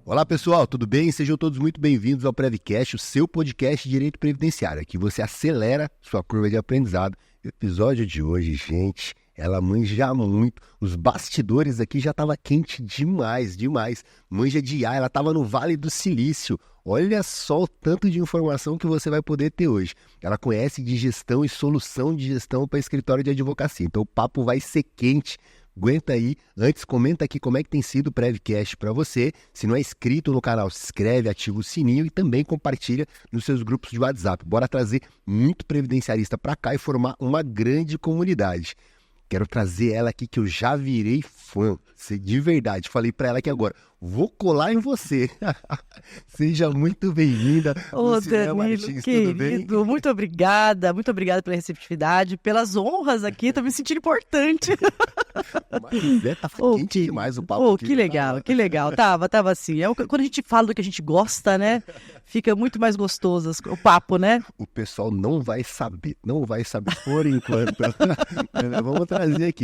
Olá pessoal, tudo bem? Sejam todos muito bem-vindos ao Prevcast, o seu podcast de Direito Previdenciário. Aqui você acelera sua curva de aprendizado. O episódio de hoje, gente, ela manja muito. Os bastidores aqui já estavam quente demais. Manja de IA, ela estava no Vale do Silício. Olha só o tanto de informação que você vai poder ter hoje. Ela conhece de gestão e solução de gestão para escritório de advocacia. Então o papo vai ser quente. Aguenta aí, antes comenta aqui como é que tem sido o Prevcast para você. Se não é inscrito no canal, se inscreve, ativa o sininho e também compartilha nos seus grupos de WhatsApp. Bora trazer muito previdenciarista para cá e formar uma grande comunidade. Quero trazer ela aqui que eu já virei fã, de verdade. Falei para ela aqui agora, vou colar em você. Seja muito bem-vinda. Ô, Danilo, Martins, querido, muito obrigada pela receptividade, pelas honras aqui, tô me sentindo importante. Mas tá quente demais o papo aqui. Que legal, tava assim. Quando a gente fala do que a gente gosta, né, fica muito mais gostoso o papo, né? O pessoal não vai saber por enquanto. Vamos trazer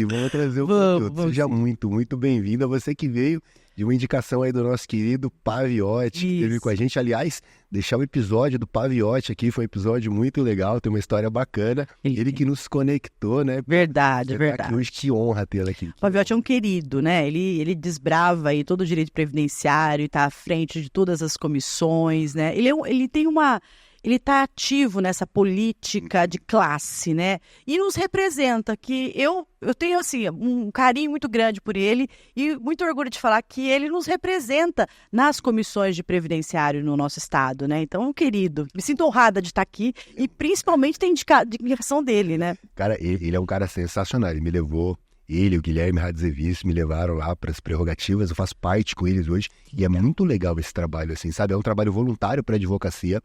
o conteúdo. Seja muito bem-vinda, você que veio de uma indicação aí do nosso querido Paviotti, que esteve com a gente. Aliás, deixar o episódio do Paviotti aqui, foi um episódio muito legal, tem uma história bacana. Ele que nos conectou, né? Verdade. Tá aqui hoje, que honra tê-lo aqui. O Paviotti é um querido, né? Ele desbrava aí todo o direito previdenciário e tá à frente de todas as comissões, né? Ele está ativo nessa política de classe, né? E nos representa, que eu tenho, assim, um carinho muito grande por ele e muito orgulho de falar que ele nos representa nas comissões de previdenciário no nosso estado, né? Então, um querido. Me sinto honrada de estar aqui e principalmente tem indicação dele, né? Cara, ele é um cara sensacional. Ele me levou... Ele, o Guilherme Radzevisto, me levaram lá para as prerrogativas, eu faço parte com eles hoje, e é muito legal esse trabalho, assim, sabe? É um trabalho voluntário para a advocacia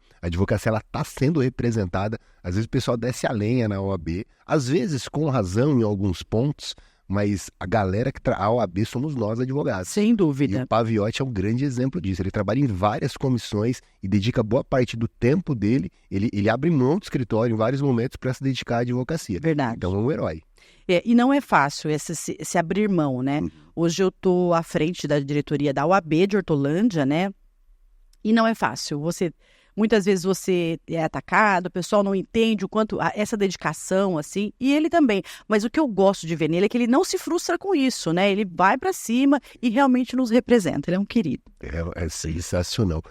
ela está sendo representada, às vezes o pessoal desce a lenha na OAB, às vezes com razão em alguns pontos, mas a galera a OAB somos nós advogados. Sem dúvida. E o Paviotti é um grande exemplo disso, ele trabalha em várias comissões e dedica boa parte do tempo dele, ele abre mão do escritório em vários momentos para se dedicar à advocacia. Verdade. Então é um herói. E não é fácil esse abrir mão, né? Hoje eu estou à frente da diretoria da UAB de Hortolândia, né? E não é fácil. Muitas vezes você é atacado, o pessoal não entende o quanto essa dedicação, assim, e ele também. Mas o que eu gosto de ver nele é que ele não se frustra com isso, né? Ele vai para cima e realmente nos representa. Ele é um querido. É sensacional.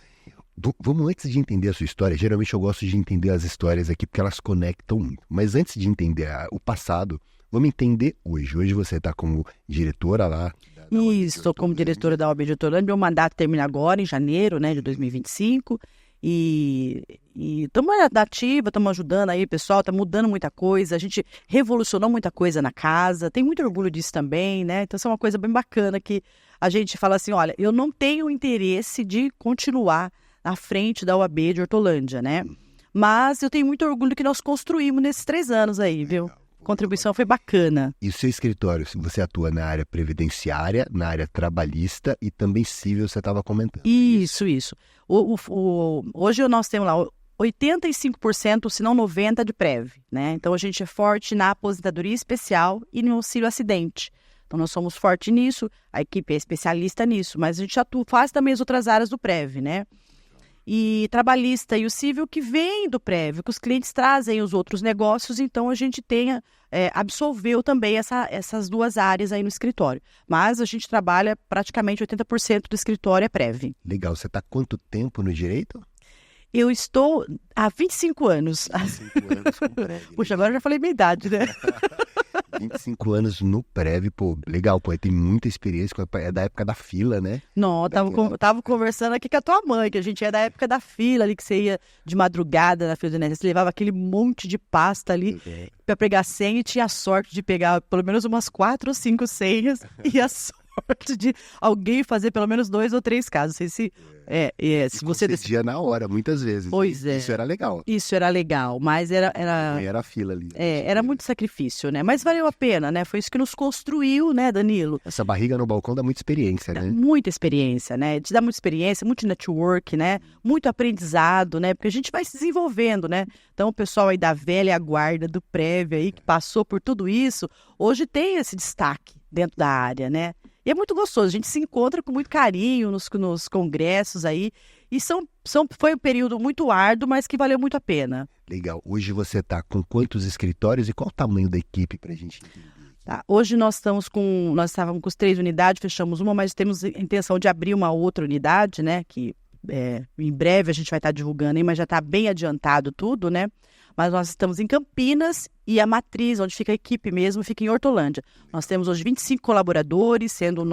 Vamos, antes de entender a sua história, geralmente eu gosto de entender as histórias aqui porque elas conectam muito. Mas antes de entender o passado, vamos entender hoje. Hoje você está como diretora lá. Isso, estou como diretora da OAB de Hortolândia. Meu mandato termina agora, em janeiro, né, de 2025. E estamos ativa, estamos ajudando aí, pessoal, está mudando muita coisa. A gente revolucionou muita coisa na casa. Tem muito orgulho disso também, né? Então, isso é uma coisa bem bacana que a gente fala assim, olha, eu não tenho interesse de continuar à frente da OAB de Hortolândia, né? Mas eu tenho muito orgulho que nós construímos nesses 3 anos aí, viu? A contribuição foi bacana. E o seu escritório, você atua na área previdenciária, na área trabalhista e também civil, você estava comentando. Isso. Hoje nós temos lá 85%, se não 90%, de Prev, né? Então a gente é forte na aposentadoria especial e no auxílio acidente. Então nós somos fortes nisso, a equipe é especialista nisso, mas a gente faz também as outras áreas do Prev, né? E trabalhista e o civil que vem do prévio, que os clientes trazem os outros negócios, então a gente absorveu também essas 2 áreas aí no escritório. Mas a gente trabalha praticamente 80% do escritório é prévio. Legal, você está há quanto tempo no direito? Eu estou há 25 anos. 25 anos com prévio. Puxa, agora eu já falei minha idade, né? 25 anos no Prev, pô, legal, pô, tem muita experiência, é da época da fila, né? Não, tava conversando aqui com a tua mãe, que a gente é da época da fila ali, que você ia de madrugada na fila do INSS, você levava aquele monte de pasta ali pra pegar senha e tinha a sorte de pegar pelo menos umas 4 ou 5 senhas e a sorte sorte de alguém fazer pelo menos 2 ou 3 casos. Não sei se você decidia na hora, muitas vezes. Pois é. Isso era legal. Isso era legal, mas era a fila ali. era muito sacrifício, né? Mas valeu a pena, né? Foi isso que nos construiu, né, Danilo? Essa barriga no balcão dá muita experiência, né? Muita experiência, né? Te dá muita experiência, muito network, né? Muito aprendizado, né? Porque a gente vai se desenvolvendo, né? Então, o pessoal aí da velha guarda, do prévio aí, que passou por tudo isso, hoje tem esse destaque dentro da área, né? E é muito gostoso, a gente se encontra com muito carinho nos congressos aí, e foi um período muito árduo, mas que valeu muito a pena. Legal. Hoje você está com quantos escritórios e qual o tamanho da equipe para a gente entender? Tá. Hoje nós estávamos com 3 unidades, fechamos uma, mas temos a intenção de abrir uma outra unidade, né? Que em breve a gente vai estar divulgando aí, mas já está bem adiantado tudo, né? Mas nós estamos em Campinas e a matriz, onde fica a equipe mesmo, fica em Hortolândia. Nós temos hoje 25 colaboradores, sendo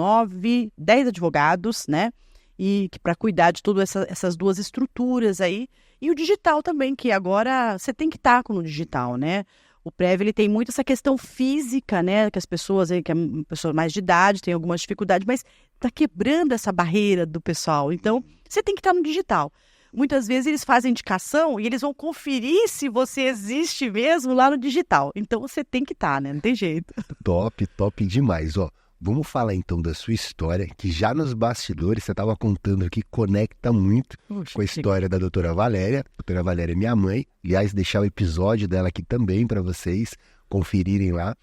10 advogados, né? E para cuidar de todas essas 2 estruturas aí. E o digital também, que agora você tem que estar com o digital, né? O prévio, ele tem muito essa questão física, né? Que as pessoas, que é uma pessoa mais de idade, tem algumas dificuldades, mas está quebrando essa barreira do pessoal. Então, você tem que estar no digital. Muitas vezes eles fazem indicação e eles vão conferir se você existe mesmo lá no digital. Então, você tem que estar, né? Não tem jeito. Top demais, ó. Vamos falar então da sua história, que já nos bastidores você estava contando que conecta muito com a história da doutora Valéria. A doutora Valéria é minha mãe. Aliás, deixar o episódio dela aqui também para vocês conferirem lá.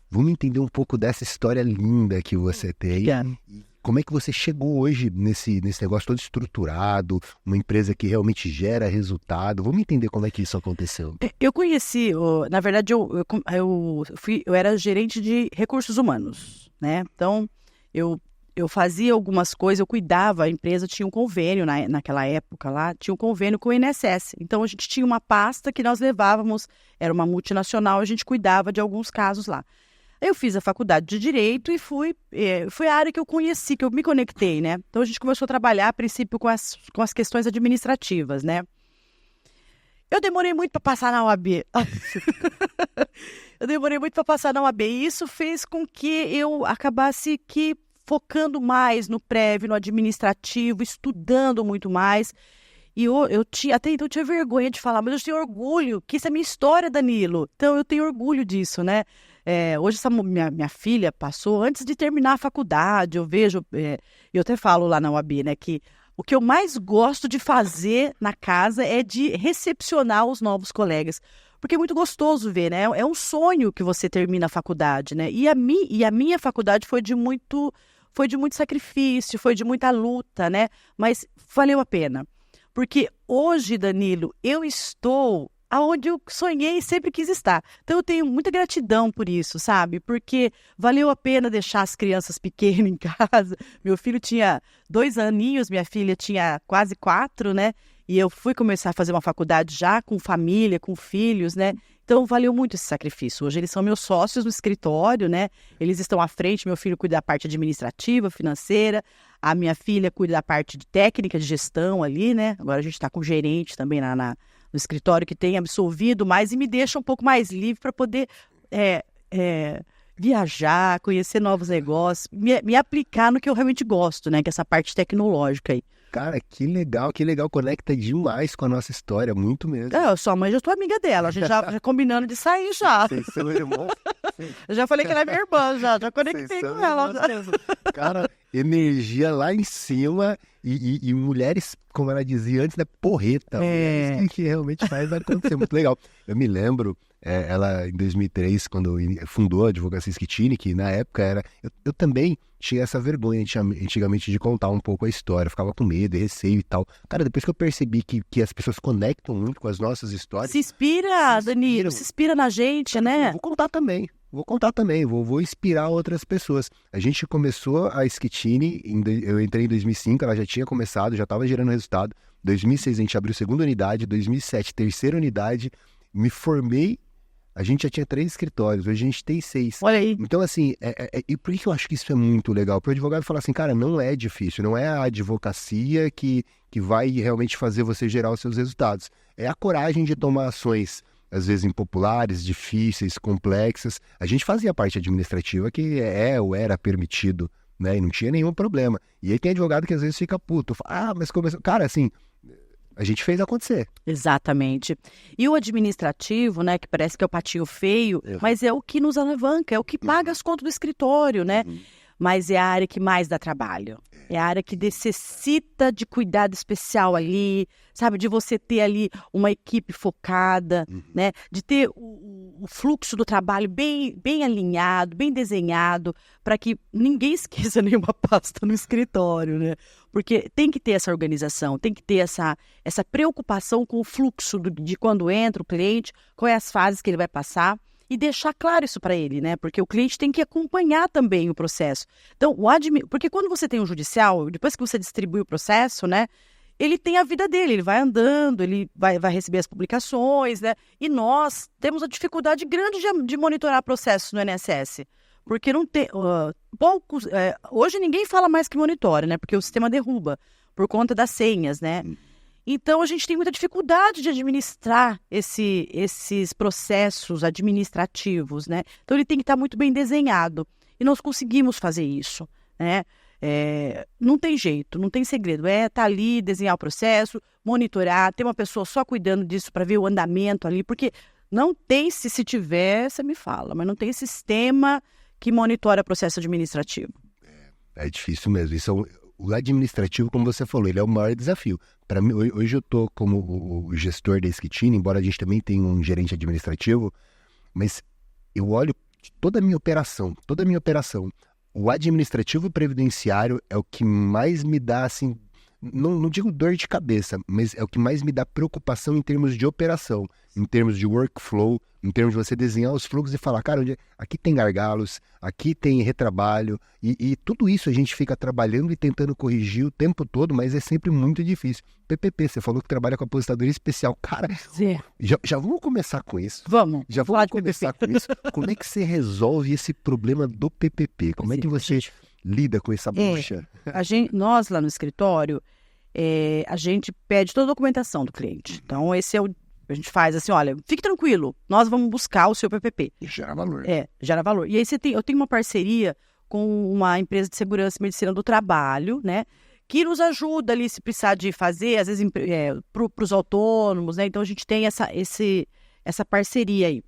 Vamos entender um pouco dessa história linda que você tem. E como é que você chegou hoje nesse negócio todo estruturado, uma empresa que realmente gera resultado. Vamos entender como é que isso aconteceu. Eu conheci, na verdade, eu era gerente de recursos humanos, né? Então, eu fazia algumas coisas, eu cuidava, a empresa tinha um convênio naquela época lá, tinha um convênio com o INSS. Então, a gente tinha uma pasta que nós levávamos, era uma multinacional, a gente cuidava de alguns casos lá. Eu fiz a faculdade de Direito e foi a área que eu conheci, que eu me conectei, né? Então, a gente começou a trabalhar, a princípio, com as questões administrativas, né? Eu demorei muito para passar na OAB. E isso fez com que eu acabasse focando mais no prévio, no administrativo, estudando muito mais. E até então eu tinha vergonha de falar, mas eu tenho orgulho, que isso é minha história, Danilo. Então, eu tenho orgulho disso, né? Hoje essa minha filha passou, antes de terminar a faculdade, eu vejo, eu até falo lá na UAB, né, que o que eu mais gosto de fazer na casa é de recepcionar os novos colegas, porque é muito gostoso ver, né, é um sonho que você termina a faculdade, né, e a minha faculdade foi de muito sacrifício, foi de muita luta, né, mas valeu a pena, porque hoje, Danilo, eu estou aonde eu sonhei e sempre quis estar. Então, eu tenho muita gratidão por isso, sabe? Porque valeu a pena deixar as crianças pequenas em casa. Meu filho tinha 2 aninhos, minha filha tinha quase 4, né? E eu fui começar a fazer uma faculdade já com família, com filhos, né? Então, valeu muito esse sacrifício. Hoje, eles são meus sócios no escritório, né? Eles estão à frente, meu filho cuida da parte administrativa, financeira, a minha filha cuida da parte de técnica, de gestão ali, né? Agora a gente está com o gerente também no escritório que tem absolvido mais e me deixa um pouco mais livre para poder viajar, conhecer novos negócios, me aplicar no que eu realmente gosto, né? Que é essa parte tecnológica aí. Cara, que legal, conecta demais com a nossa história, muito mesmo. Sua mãe já estou amiga dela, a gente já combinando de sair já. Vocês são irmãos? Eu já falei que ela é minha irmã, já conectei com ela. Cara, energia lá em cima e mulheres, como ela dizia antes, né, porreta. Que realmente faz acontecer, muito legal. Eu me lembro, ela em 2003, quando fundou a Advocacia Schettini, que na época era... Eu também tinha essa vergonha antigamente de contar um pouco a história, ficava com medo, receio e tal. Cara, depois que eu percebi que as pessoas conectam muito com as nossas histórias... Se inspira, Danilo, se inspira na gente, né? Eu vou contar também, vou inspirar outras pessoas. A gente começou a Schettini, eu entrei em 2005, ela já tinha começado, já estava gerando resultado. 2006 a gente abriu a 2ª unidade, 2007 3ª unidade, me formei, a gente já tinha 3 escritórios, hoje a gente tem 6. Olha aí. Então assim, e por que eu acho que isso é muito legal? Para o advogado falar assim, cara, não é difícil, não é a advocacia que vai realmente fazer você gerar os seus resultados. É a coragem de tomar ações, às vezes impopulares, difíceis, complexas. A gente fazia a parte administrativa que ou era permitido né? E não tinha nenhum problema. E aí tem advogado que às vezes fica puto. Fala, mas começou... Cara, assim, a gente fez acontecer. Exatamente. E o administrativo, né, que parece que é o patinho feio, mas é o que nos alavanca, é o que paga as contas do escritório, né? Mas é a área que mais dá trabalho. É a área que necessita de cuidado especial ali, sabe? De você ter ali uma equipe focada, né? De ter o fluxo do trabalho bem alinhado, bem desenhado, para que ninguém esqueça nenhuma pasta no escritório, né? Porque tem que ter essa organização, tem que ter essa preocupação com o fluxo de quando entra o cliente, quais as fases que ele vai passar. E deixar claro isso para ele, né? Porque o cliente tem que acompanhar também o processo. Então, porque quando você tem um judicial, depois que você distribui o processo, né? Ele tem a vida dele, ele vai andando, ele vai receber as publicações, né? E nós temos a dificuldade grande de monitorar processos no INSS. Porque não tem... poucos... hoje ninguém fala mais que monitore, né? Porque o sistema derruba por conta das senhas, né? Então, a gente tem muita dificuldade de administrar esses processos administrativos, né? Então, ele tem que estar muito bem desenhado. E nós conseguimos fazer isso, né? Não tem jeito, não tem segredo. Tá ali, desenhar o processo, monitorar, ter uma pessoa só cuidando disso para ver o andamento ali, porque não tem, se tiver, você me fala, mas não tem sistema que monitora processo administrativo. É difícil mesmo. O administrativo, como você falou, ele é o maior desafio. Para mim, hoje eu estou como o gestor da Skitini, embora a gente também tenha um gerente administrativo, mas eu olho toda a minha operação. O administrativo previdenciário é o que mais me dá, assim, não digo dor de cabeça, mas é o que mais me dá preocupação em termos de operação, em termos de workflow, em termos de você desenhar os fluxos e falar, cara, aqui tem gargalos, aqui tem retrabalho, e tudo isso a gente fica trabalhando e tentando corrigir o tempo todo, mas é sempre muito difícil. PPP, você falou que trabalha com aposentadoria especial. Cara, já vamos começar com isso. Vamos. Já vamos começar com isso. Como é que você resolve esse problema do PPP? Como é que você lida com essa bucha? Nós lá no escritório, a gente pede toda a documentação do cliente. Então, a gente faz assim, olha, fique tranquilo, nós vamos buscar o seu PPP. E gera valor. Gera valor. E aí eu tenho uma parceria com uma empresa de segurança e medicina do trabalho, né? Que nos ajuda ali, se precisar de fazer, às vezes, para os autônomos, né? Então, a gente tem essa parceria aí.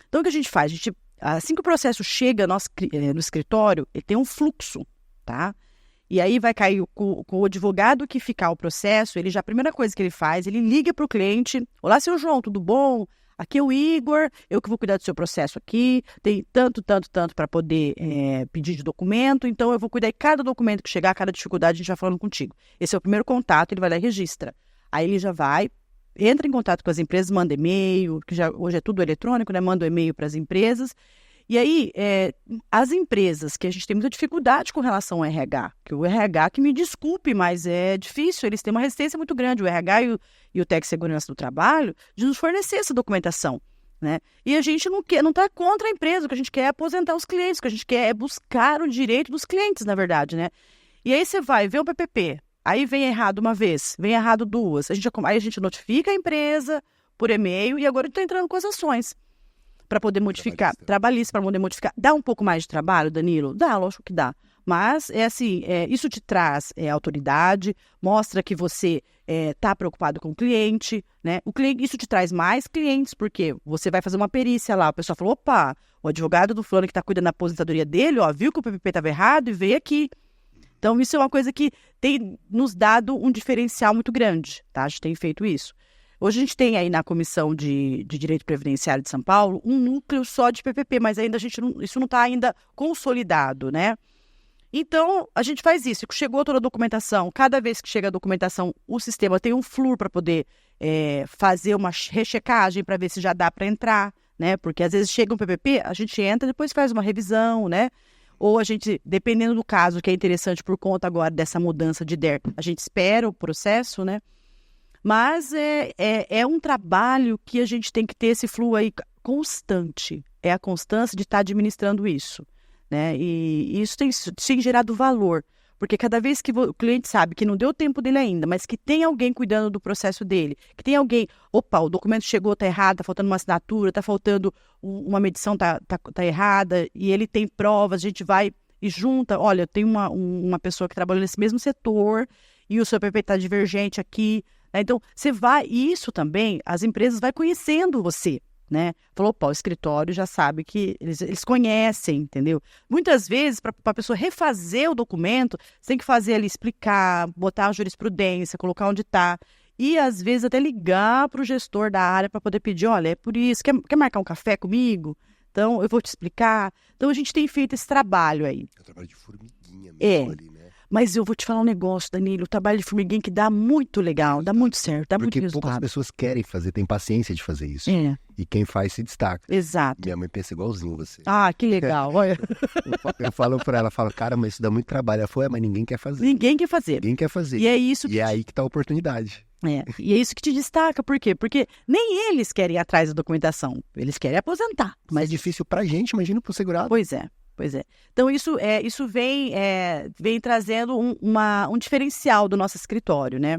Então, o que a gente faz? Assim que o processo chega no escritório, ele tem um fluxo, tá? E aí vai cair com o advogado que ficar o processo, a primeira coisa que ele faz, ele liga para o cliente, olá, seu João, tudo bom? Aqui é o Igor, eu que vou cuidar do seu processo aqui, tem tanto para poder pedir de documento, então eu vou cuidar de cada documento que chegar, cada dificuldade, a gente vai falando contigo. Esse é o primeiro contato, ele vai lá e registra. Aí ele já entra em contato com as empresas, manda e-mail, que hoje é tudo eletrônico, né? Manda um e-mail para as empresas. E aí, as empresas que a gente tem muita dificuldade com relação ao RH, que o RH, que me desculpe, mas é difícil, eles têm uma resistência muito grande, o RH e o TEC Segurança do Trabalho, de nos fornecer essa documentação, né? E a gente não está contra a empresa, o que a gente quer é aposentar os clientes, o que a gente quer é buscar o direito dos clientes, na verdade, né? E aí você vai ver o PPP, aí vem errado uma vez, vem errado duas, aí a gente notifica a empresa por e-mail e agora está entrando com as ações para poder modificar, trabalhista para poder modificar. Dá um pouco mais de trabalho, Danilo? Dá, lógico que dá. Mas, isso te traz autoridade, mostra que você está preocupado com o cliente, né? Isso te traz mais clientes, porque você vai fazer uma perícia lá, o pessoal falou, opa, o advogado do fulano que está cuidando da aposentadoria dele, viu que o PPP estava errado e veio aqui. Então, isso é uma coisa que tem nos dado um diferencial muito grande, tá? A gente tem feito isso. Hoje a gente tem aí na Comissão de Direito Previdenciário de São Paulo um núcleo só de PPP, mas ainda isso não está ainda consolidado, né? Então, a gente faz isso. Chegou toda a documentação, cada vez que chega a documentação, o sistema tem um flúor para poder fazer uma rechecagem para ver se já dá para entrar, né? Porque às vezes chega um PPP, a gente entra, depois faz uma revisão, né? Ou a gente, dependendo do caso, que é interessante por conta agora dessa mudança de DER, a gente espera o processo, né? Mas é um trabalho que a gente tem que ter esse fluxo aí constante. É a constância de estar administrando isso, né? E isso tem gerado valor. Porque cada vez que o cliente sabe que não deu tempo dele ainda, mas que tem alguém cuidando do processo dele, que tem alguém, opa, o documento chegou, está errado, está faltando uma assinatura, está faltando uma medição, está errada, e ele tem provas, a gente vai e junta, olha, eu tenho uma pessoa que trabalha nesse mesmo setor e o seu PP está divergente aqui. Então, você vai, e isso também, as empresas vão conhecendo você, né? Falou, pô, o escritório já sabe que eles conhecem, entendeu? Muitas vezes, para a pessoa refazer o documento, você tem que fazer ali, explicar, botar a jurisprudência, colocar onde está. E, às vezes, até ligar para o gestor da área para poder pedir, olha, é por isso, quer marcar um café comigo? Então, eu vou te explicar. Então, a gente tem feito esse trabalho aí. É um trabalho de formiguinha mesmo ali, né? Mas eu vou te falar um negócio, Danilo, o trabalho de formiguinha que dá muito legal, dá muito certo, dá muito Porque resultado. poucas pessoas querem fazer, têm paciência de fazer isso. É. E quem faz se destaca. Exato. Minha mãe pensa igualzinho você. Ah, que legal, olha. Eu falo pra ela, cara, mas isso dá muito trabalho. Ela falou, mas ninguém quer fazer. Ninguém quer fazer. Ninguém quer fazer. E é isso E é aí que tá a oportunidade. E é isso que te destaca, por quê? Porque nem eles querem ir atrás da documentação, eles querem aposentar. Mas é difícil pra gente, imagina pro segurado. Pois é. Então, isso vem trazendo um diferencial do nosso escritório, né?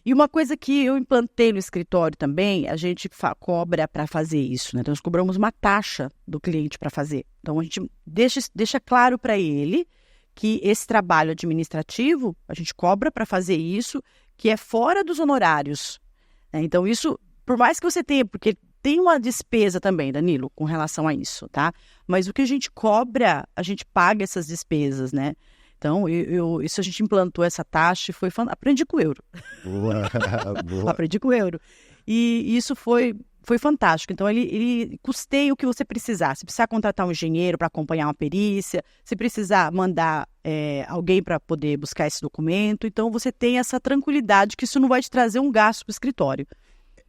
E uma coisa que eu implantei no escritório também, a gente cobra para fazer isso, né? Então, nós cobramos uma taxa do cliente para fazer. Então, a gente deixa claro para ele que esse trabalho administrativo, a gente cobra para fazer isso, que é fora dos honorários. Né? Então, isso, por mais que você tenha, porque tem uma despesa também, Danilo, com relação a isso, tá? Mas o que a gente cobra, a gente paga essas despesas, né? Então, isso a gente implantou essa taxa e foi fantástico. Aprendi com o euro. Boa. Aprendi com o euro. E isso foi fantástico. Então, ele custeia o que você precisar. Se precisar contratar um engenheiro para acompanhar uma perícia, se precisar mandar alguém para poder buscar esse documento, então você tem essa tranquilidade que isso não vai te trazer um gasto para o escritório.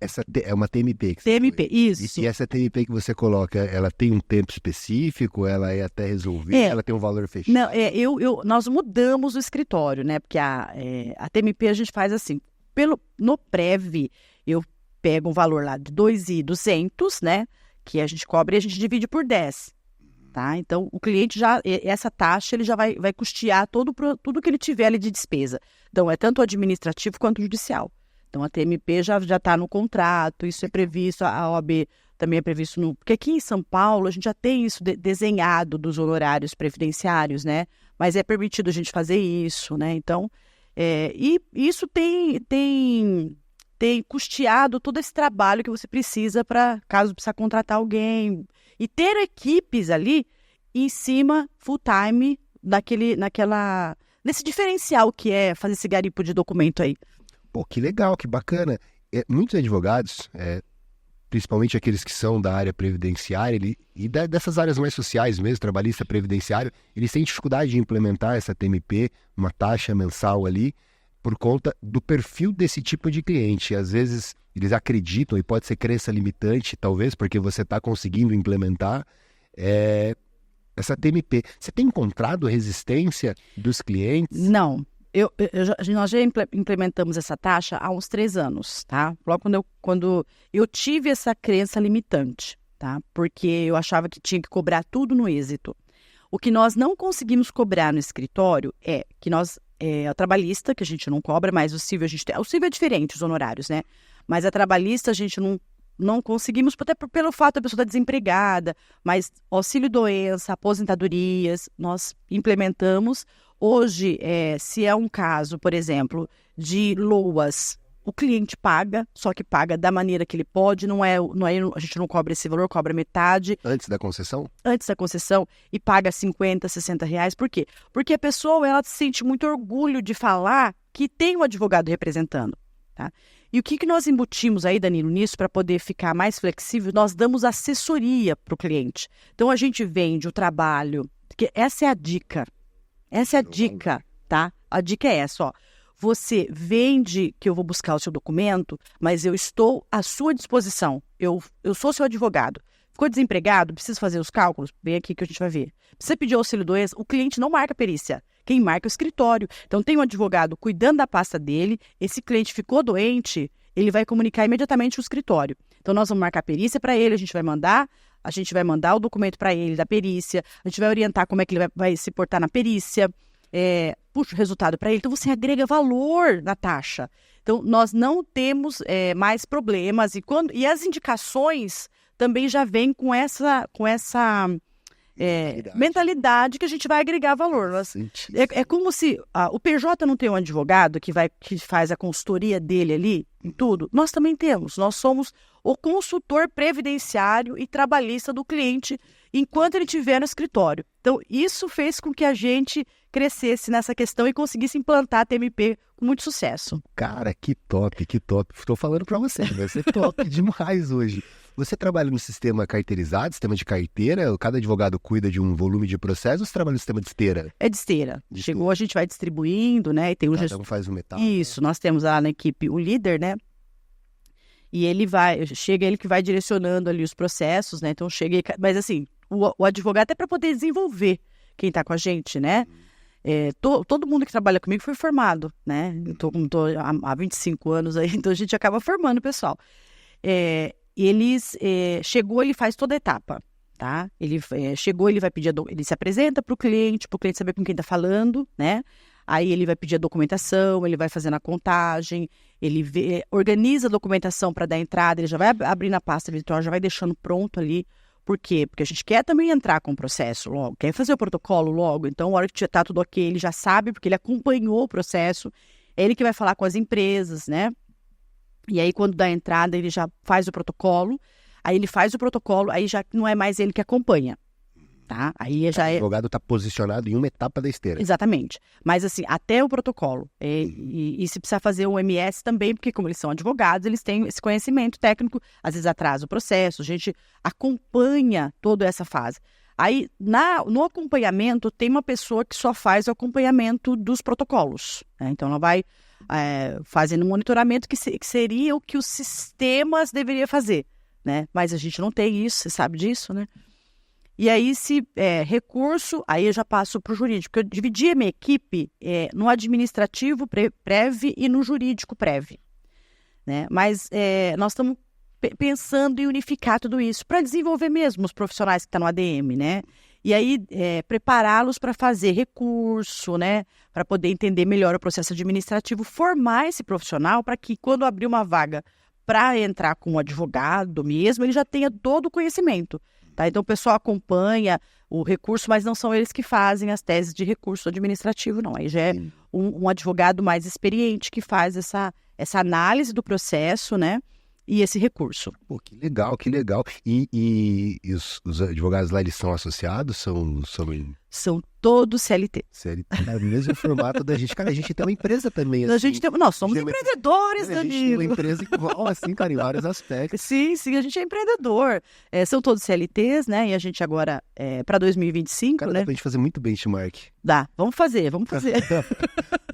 Essa é uma TMP. TMP, isso. E essa TMP que você coloca, ela tem um tempo específico? Ela é até resolver? Ela tem um valor fechado? Não, nós mudamos o escritório, né? Porque a TMP a gente faz assim. No Prev, eu pego um valor lá de 2.200, né? Que a gente cobra e a gente divide por 10. Tá? Então, o cliente essa taxa, ele já vai custear tudo que ele tiver ali de despesa. Então, é tanto administrativo quanto judicial. Então, a TMP já está no contrato, isso é previsto, a OAB também é previsto Porque aqui em São Paulo, a gente já tem isso desenhado dos honorários previdenciários, né? Mas é permitido a gente fazer isso, né? Então, e isso tem custeado todo esse trabalho que você precisa para, caso precisa contratar alguém. E ter equipes ali em cima, full time, nesse diferencial que é fazer esse garimpo de documento aí. Pô, que legal, que bacana. Muitos advogados, principalmente aqueles que são da área previdenciária dessas áreas mais sociais mesmo, trabalhista, previdenciário, eles têm dificuldade de implementar essa TMP, uma taxa mensal ali, por conta do perfil desse tipo de cliente. Às vezes eles acreditam, e pode ser crença limitante, talvez, porque você está conseguindo implementar essa TMP. Você tem encontrado resistência dos clientes? Não. Nós já implementamos essa taxa há uns 3 anos, tá? Logo quando eu tive essa crença limitante, tá? Porque eu achava que tinha que cobrar tudo no êxito. O que nós não conseguimos cobrar no escritório é que a trabalhista, que a gente não cobra, mas o civil o civil é diferente, os honorários, né? Mas a trabalhista a gente não conseguimos, até pelo fato da pessoa estar desempregada, mas auxílio-doença, aposentadorias, nós implementamos. Hoje, se é um caso, por exemplo, de LOAS, o cliente paga, só que paga da maneira que ele pode, a gente não cobra esse valor, cobra metade. Antes da concessão? Antes da concessão, e paga 50, 60 reais. Por quê? Porque a pessoa, ela sente muito orgulho de falar que tem um advogado representando, tá? E o que nós embutimos aí, Danilo, nisso, para poder ficar mais flexível? Nós damos assessoria para o cliente. Então, a gente vende o trabalho, porque essa é a dica. Essa é a dica, tá? A dica é essa, ó. Você vende que eu vou buscar o seu documento, mas eu estou à sua disposição. Eu sou seu advogado. Ficou desempregado? Precisa fazer os cálculos? Vem aqui que a gente vai ver. Precisa pedir auxílio-doença? O cliente não marca perícia. Quem marca é o escritório. Então, tem um advogado cuidando da pasta dele. Esse cliente ficou doente, ele vai comunicar imediatamente o escritório. Então, nós vamos marcar a perícia para ele, a gente vai mandar o documento para ele da perícia, a gente vai orientar como é que ele vai se portar na perícia, puxa o resultado para ele. Então, você agrega valor na taxa. Então, nós não temos mais problemas. E as indicações também já vêm com essa mentalidade que a gente vai agregar valor. É como se o PJ não tem um advogado que faz a consultoria dele ali em tudo. Nós também temos. Nós somos o consultor previdenciário e trabalhista do cliente enquanto ele estiver no escritório. Então, isso fez com que a gente crescesse nessa questão e conseguisse implantar a TMP com muito sucesso. Cara, que top, que top. Estou falando para você, vai ser top demais hoje. Você trabalha no sistema carteirizado, sistema de carteira? Cada advogado cuida de um volume de processos ou você trabalha no sistema de esteira? É de esteira. Chegou, a gente vai distribuindo, né? E tem Cada um faz uma etapa. Isso, nós temos lá na equipe o líder, né? E ele que vai direcionando ali os processos, né? Então mas assim, o advogado é para poder desenvolver quem está com a gente, né? Todo mundo que trabalha comigo foi formado, né? Eu tô há 25 anos aí, então a gente acaba formando o pessoal. Chegou, ele faz toda a etapa, tá? Ele chegou, ele vai pedir, ele se apresenta para o cliente saber com quem está falando, né? Aí ele vai pedir a documentação, ele vai fazendo a contagem, ele organiza a documentação para dar entrada, ele já vai abrir na pasta virtual, já vai deixando pronto ali. Por quê? Porque a gente quer também entrar com o processo logo, quer fazer o protocolo logo. Então, na hora que está tudo ok, ele já sabe, porque ele acompanhou o processo, é ele que vai falar com as empresas, né? E aí, quando dá a entrada, ele já faz o protocolo, aí já não é mais ele que acompanha, tá? Aí já O advogado está posicionado em uma etapa da esteira. Exatamente. Mas, assim, até o protocolo. E se precisar fazer o MS também, porque como eles são advogados, eles têm esse conhecimento técnico, às vezes atrasa o processo, a gente acompanha toda essa fase. Aí, no acompanhamento, tem uma pessoa que só faz o acompanhamento dos protocolos, né? Então, ela vai fazendo um monitoramento que seria o que os sistemas deveriam fazer, né? Mas a gente não tem isso, você sabe disso, né? E aí, se recurso, aí eu já passo para o jurídico, porque eu dividi a minha equipe no administrativo PREV e no jurídico PREV, né? Mas nós estamos pensando em unificar tudo isso para desenvolver mesmo os profissionais que estão no ADM, né? E aí, prepará-los para fazer recurso, né? Para poder entender melhor o processo administrativo, formar esse profissional para que, quando abrir uma vaga para entrar com um advogado mesmo, ele já tenha todo o conhecimento. Tá? Então, o pessoal acompanha o recurso, mas não são eles que fazem as teses de recurso administrativo, não. Aí já é um advogado mais experiente que faz essa análise do processo, né? E esse recurso. Pô, que legal, que legal. E os advogados lá, eles são associados? São todos CLT. CLT, é o mesmo formato da gente. Cara, a gente tem uma empresa também. Assim, nós somos empreendedores, Danilo. A gente tem uma empresa igual, assim, cara, em vários aspectos. Sim, a gente é empreendedor. São todos CLTs, né? E a gente agora, para 2025, cara, né? dá pra gente fazer muito benchmark. Dá, vamos fazer.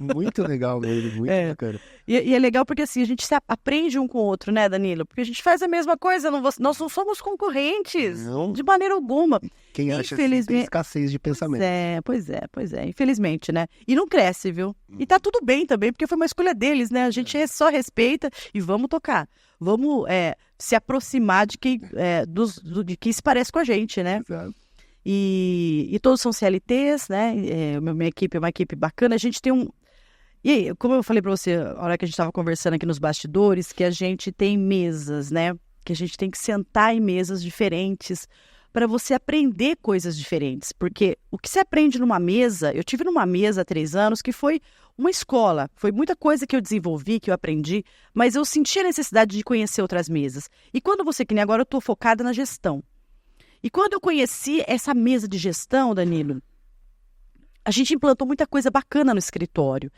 Muito legal mesmo, muito bacana. E é legal porque assim, a gente aprende um com o outro, né, Danilo? Porque a gente faz a mesma coisa, nós não somos concorrentes, não. De maneira alguma. Quem acha que tem escassez de pensamento. Pois é, infelizmente, né? E não cresce, viu? E tá tudo bem também, porque foi uma escolha deles, né? A gente só respeita e vamos tocar. Vamos se aproximar de quem se parece com a gente, né? Exato. E todos são CLTs, né? Minha equipe é uma equipe bacana. A gente tem E aí, como eu falei para você, a hora que a gente estava conversando aqui nos bastidores, que a gente tem mesas, né? Que a gente tem que sentar em mesas diferentes para você aprender coisas diferentes. Porque o que você aprende numa mesa... Eu tive numa mesa há 3 anos que foi uma escola. Foi muita coisa que eu desenvolvi, que eu aprendi, mas eu senti a necessidade de conhecer outras mesas. E quando que nem agora eu estou focada na gestão. E quando eu conheci essa mesa de gestão, Danilo, a gente implantou muita coisa bacana no escritório.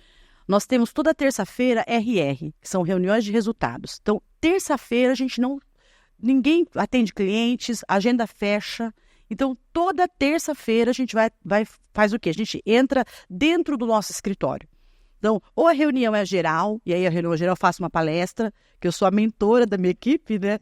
Nós temos toda terça-feira RR, que são reuniões de resultados. Então, terça-feira ninguém atende clientes, a agenda fecha. Então, toda terça-feira a gente faz o quê? A gente entra dentro do nosso escritório. Então, ou a reunião é geral, e aí a reunião geral eu faço uma palestra, que eu sou a mentora da minha equipe, né?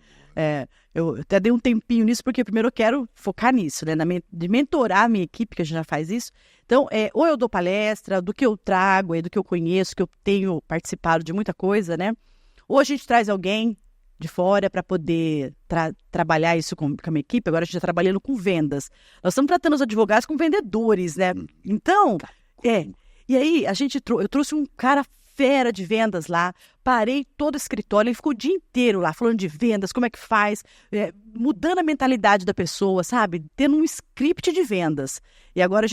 Eu até dei um tempinho nisso, porque primeiro eu quero focar nisso, né? De mentorar a minha equipe, que a gente já faz isso. Então, ou eu dou palestra, do que eu trago, do que eu conheço, que eu tenho participado de muita coisa, né? Ou a gente traz alguém de fora para poder trabalhar isso com a minha equipe. Agora a gente está trabalhando com vendas. Nós estamos tratando os advogados com vendedores, né? Então, e aí eu trouxe um cara fera de vendas lá, parei todo o escritório, ele ficou o dia inteiro lá falando de vendas, como é que faz, mudando a mentalidade da pessoa, sabe? Tendo um script de vendas. E agora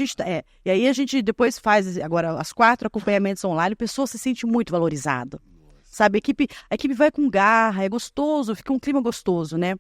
e aí a gente depois faz agora as 4 acompanhamentos online, a pessoa se sente muito valorizada, sabe? A equipe vai com garra, é gostoso, fica um clima gostoso, né?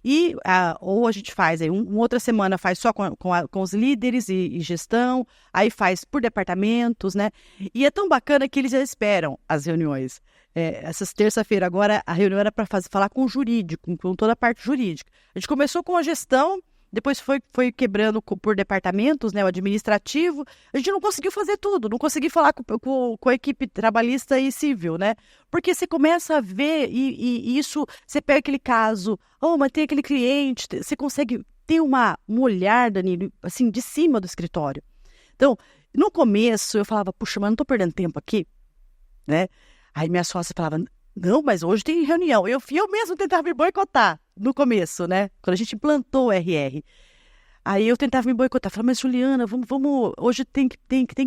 E ou a gente faz, aí uma outra semana faz só com os líderes e gestão, aí faz por departamentos, né? E é tão bacana que eles já esperam as reuniões. Essas terça-feira agora, a reunião era para falar com o jurídico, com toda a parte jurídica. A gente começou com a gestão, depois foi quebrando por departamentos, né, o administrativo. A gente não conseguiu fazer tudo, não consegui falar com a equipe trabalhista e civil, né? Porque você começa a ver e isso, você pega aquele caso, mas tem aquele cliente, você consegue ter um olhar, Danilo, assim, de cima do escritório. Então, no começo eu falava, puxa, mas não tô perdendo tempo aqui, né? Aí minha sócia falava, não, mas hoje tem reunião. Eu mesmo tentava me boicotar no começo, né? Quando a gente implantou o RR. Aí eu tentava me boicotar. Falava, mas Juliana, vamos, hoje tem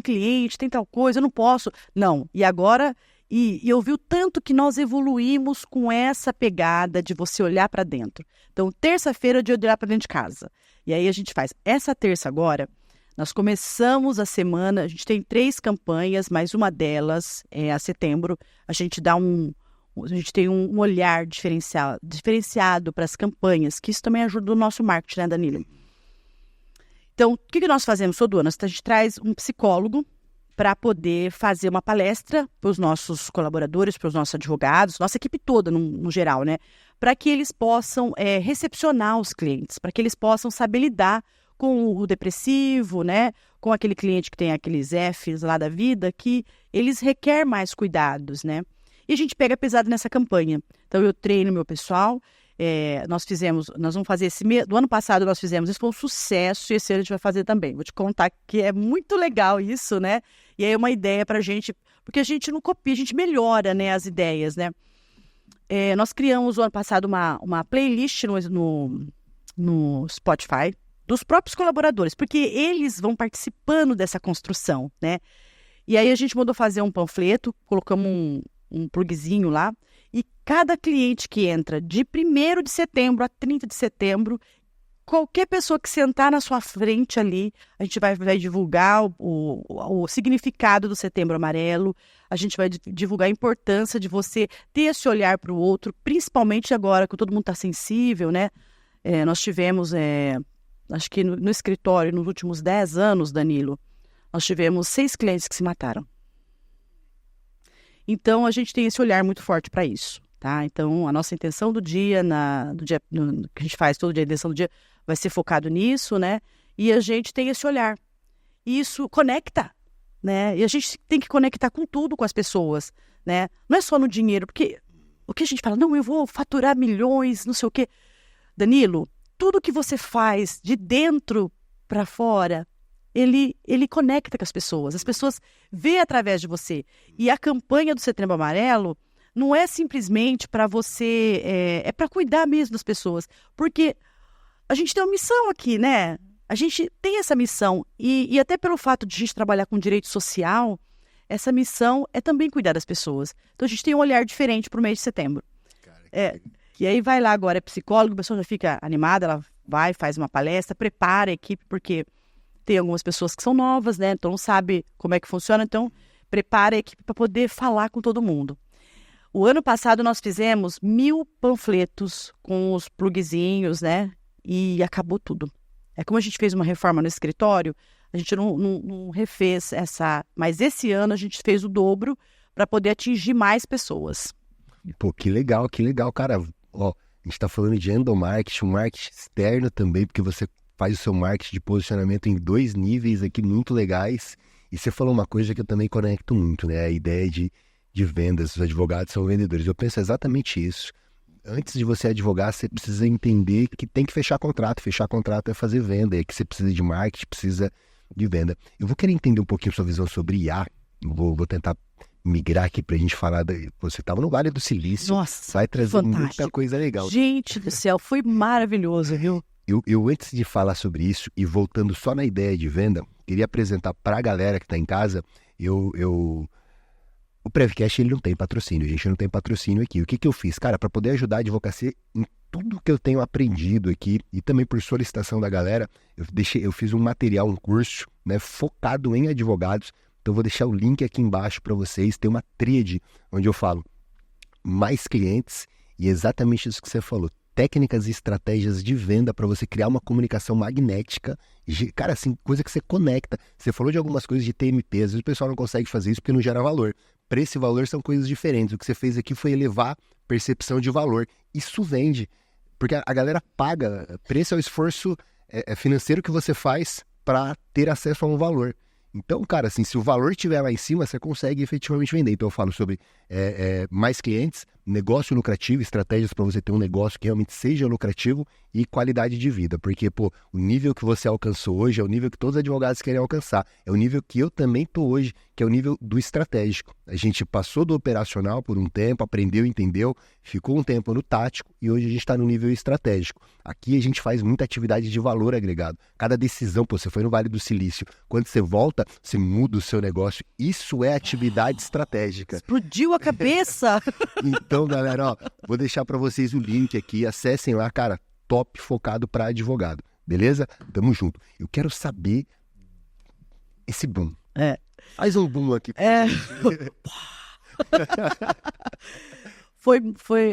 cliente, tem tal coisa, eu não posso. Não, e agora, e eu vi o tanto que nós evoluímos com essa pegada de você olhar para dentro. Então, terça-feira é de olhar para dentro de casa. E aí a gente faz essa terça agora. Nós começamos a semana, a gente tem 3 campanhas, mas uma delas é a setembro. A gente tem um olhar diferenciado para as campanhas, que isso também ajuda o nosso marketing, né, Danilo? Então, o que nós fazemos todo ano? A gente traz um psicólogo para poder fazer uma palestra para os nossos colaboradores, para os nossos advogados, nossa equipe toda, no geral, né? Para que eles possam recepcionar os clientes, para que eles possam saber lidar com o depressivo, né? Com aquele cliente que tem aqueles Fs lá da vida, que eles requerem mais cuidados, né? E a gente pega pesado nessa campanha. Então, eu treino meu pessoal. Nós vamos fazer do ano passado nós fizemos, isso foi um sucesso e esse ano a gente vai fazer também. Vou te contar que é muito legal isso, né? E aí é uma ideia pra gente, porque a gente não copia, a gente melhora, né, as né? Nós criamos o ano passado uma playlist no Spotify, dos próprios colaboradores, porque eles vão participando dessa construção, né? E aí a gente mandou fazer um panfleto, colocamos um plugzinho lá, e cada cliente que entra de 1º de setembro a 30 de setembro, qualquer pessoa que sentar na sua frente ali, a gente vai divulgar o significado do Setembro Amarelo, a gente vai divulgar a importância de você ter esse olhar para o outro, principalmente agora que todo mundo está sensível, né? Nós tivemos... acho que no escritório, nos últimos 10 anos, Danilo, nós tivemos 6 clientes que se mataram. Então, a gente tem esse olhar muito forte para isso, tá? Então, a nossa intenção do dia, que a gente faz todo dia, a intenção do dia, vai ser focado nisso, né? E a gente tem esse olhar. E isso conecta, né? E a gente tem que conectar com tudo, com as pessoas, né? Não é só no dinheiro, porque o que a gente fala, não, eu vou faturar milhões, não sei o quê. Danilo, tudo que você faz de dentro para fora, ele conecta com as pessoas veem através de você. E a campanha do Setembro Amarelo não é simplesmente para você, é para cuidar mesmo das pessoas, porque a gente tem uma missão aqui, né? A gente tem essa missão, e até pelo fato de a gente trabalhar com direito social, essa missão é também cuidar das pessoas. Então a gente tem um olhar diferente para o mês de setembro. E aí vai lá agora, é psicólogo, a pessoa já fica animada, ela vai, faz uma palestra, prepara a equipe, porque tem algumas pessoas que são novas, né? Então não sabe como é que funciona, então prepara a equipe para poder falar com todo mundo. O ano passado nós fizemos 1000 panfletos com os plugzinhos, né? E acabou tudo. É como a gente fez uma reforma no escritório, a gente não refez mas esse ano a gente fez o dobro para poder atingir mais pessoas. Pô, que legal, cara. Ó, a gente tá falando de endomarketing, um marketing externo também, porque você faz o seu marketing de posicionamento em 2 níveis aqui muito legais. E você falou uma coisa que eu também conecto muito, né? A ideia de vendas, os advogados são vendedores. Eu penso exatamente isso. Antes de você advogar, você precisa entender que tem que fechar contrato. Fechar contrato é fazer venda, é que você precisa de marketing, precisa de venda. Eu vou querer entender um pouquinho sua visão sobre IA. Vou tentar migrar aqui pra gente falar. Você estava no Vale do Silício. Nossa, vai trazer fantástico. Muita coisa legal. Gente do céu, foi maravilhoso, viu? Eu, antes de falar sobre isso, e voltando só na ideia de venda, queria apresentar para a galera que está em casa, eu O Prevcast, ele não tem patrocínio, a gente não tem patrocínio aqui. O que eu fiz? Cara, para poder ajudar a advocacia em tudo que eu tenho aprendido aqui e também por solicitação da galera, eu fiz um material, um curso, né, focado em advogados. Então eu vou deixar o link aqui embaixo para vocês. Tem uma tríade onde eu falo mais clientes e exatamente isso que você falou. Técnicas e estratégias de venda para você criar uma comunicação magnética. Cara, assim, coisa que você conecta. Você falou de algumas coisas de TMP, às vezes o pessoal não consegue fazer isso porque não gera valor. Preço e valor são coisas diferentes. O que você fez aqui foi elevar percepção de valor. Isso vende, porque a galera paga. Preço é o esforço financeiro que você faz para ter acesso a um valor. Então, cara, assim, se o valor estiver lá em cima, você consegue efetivamente vender. Então, eu falo sobre mais clientes, negócio lucrativo, estratégias para você ter um negócio que realmente seja lucrativo e qualidade de vida. Porque, pô, o nível que você alcançou hoje é o nível que todos os advogados querem alcançar. É o nível que eu também estou hoje, que é o nível do estratégico. A gente passou do operacional por um tempo, aprendeu, entendeu, ficou um tempo no tático e hoje a gente está no nível estratégico. Aqui a gente faz muita atividade de valor agregado. Cada decisão, pô, você foi no Vale do Silício. Quando você volta, você muda o seu negócio. Isso é atividade estratégica. Explodiu a cabeça! Então, galera, ó, vou deixar para vocês o link aqui. Acessem lá, cara, top focado para advogado. Beleza? Tamo junto. Eu quero saber esse boom. Faz um boom aqui.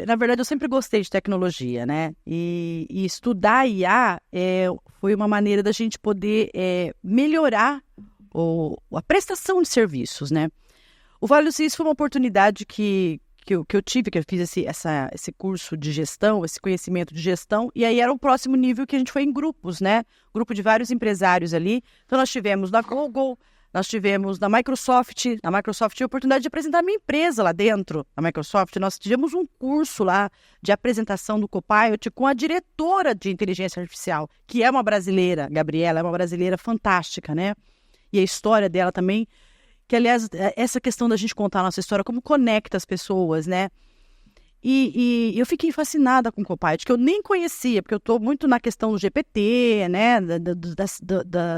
Na verdade, eu sempre gostei de tecnologia, né? E estudar IA foi uma maneira da gente poder melhorar a prestação de serviços, né? O Vale do Silício foi uma oportunidade que eu tive, que eu fiz esse curso de gestão, esse conhecimento de gestão, e aí era o próximo nível que a gente foi em grupos, né? Grupo de vários empresários ali. Então, nós tivemos na Google, nós tivemos na Microsoft. Na Microsoft tive a oportunidade de apresentar a minha empresa lá dentro. Na Microsoft, nós tivemos um curso lá de apresentação do Copilot com a diretora de inteligência artificial, que é uma brasileira, Gabriela, é uma brasileira fantástica, né? E a história dela também, que, aliás, essa questão da gente contar a nossa história, como conecta as pessoas, né? E eu fiquei fascinada com o Copilot, que eu nem conhecia, porque eu estou muito na questão do GPT, né?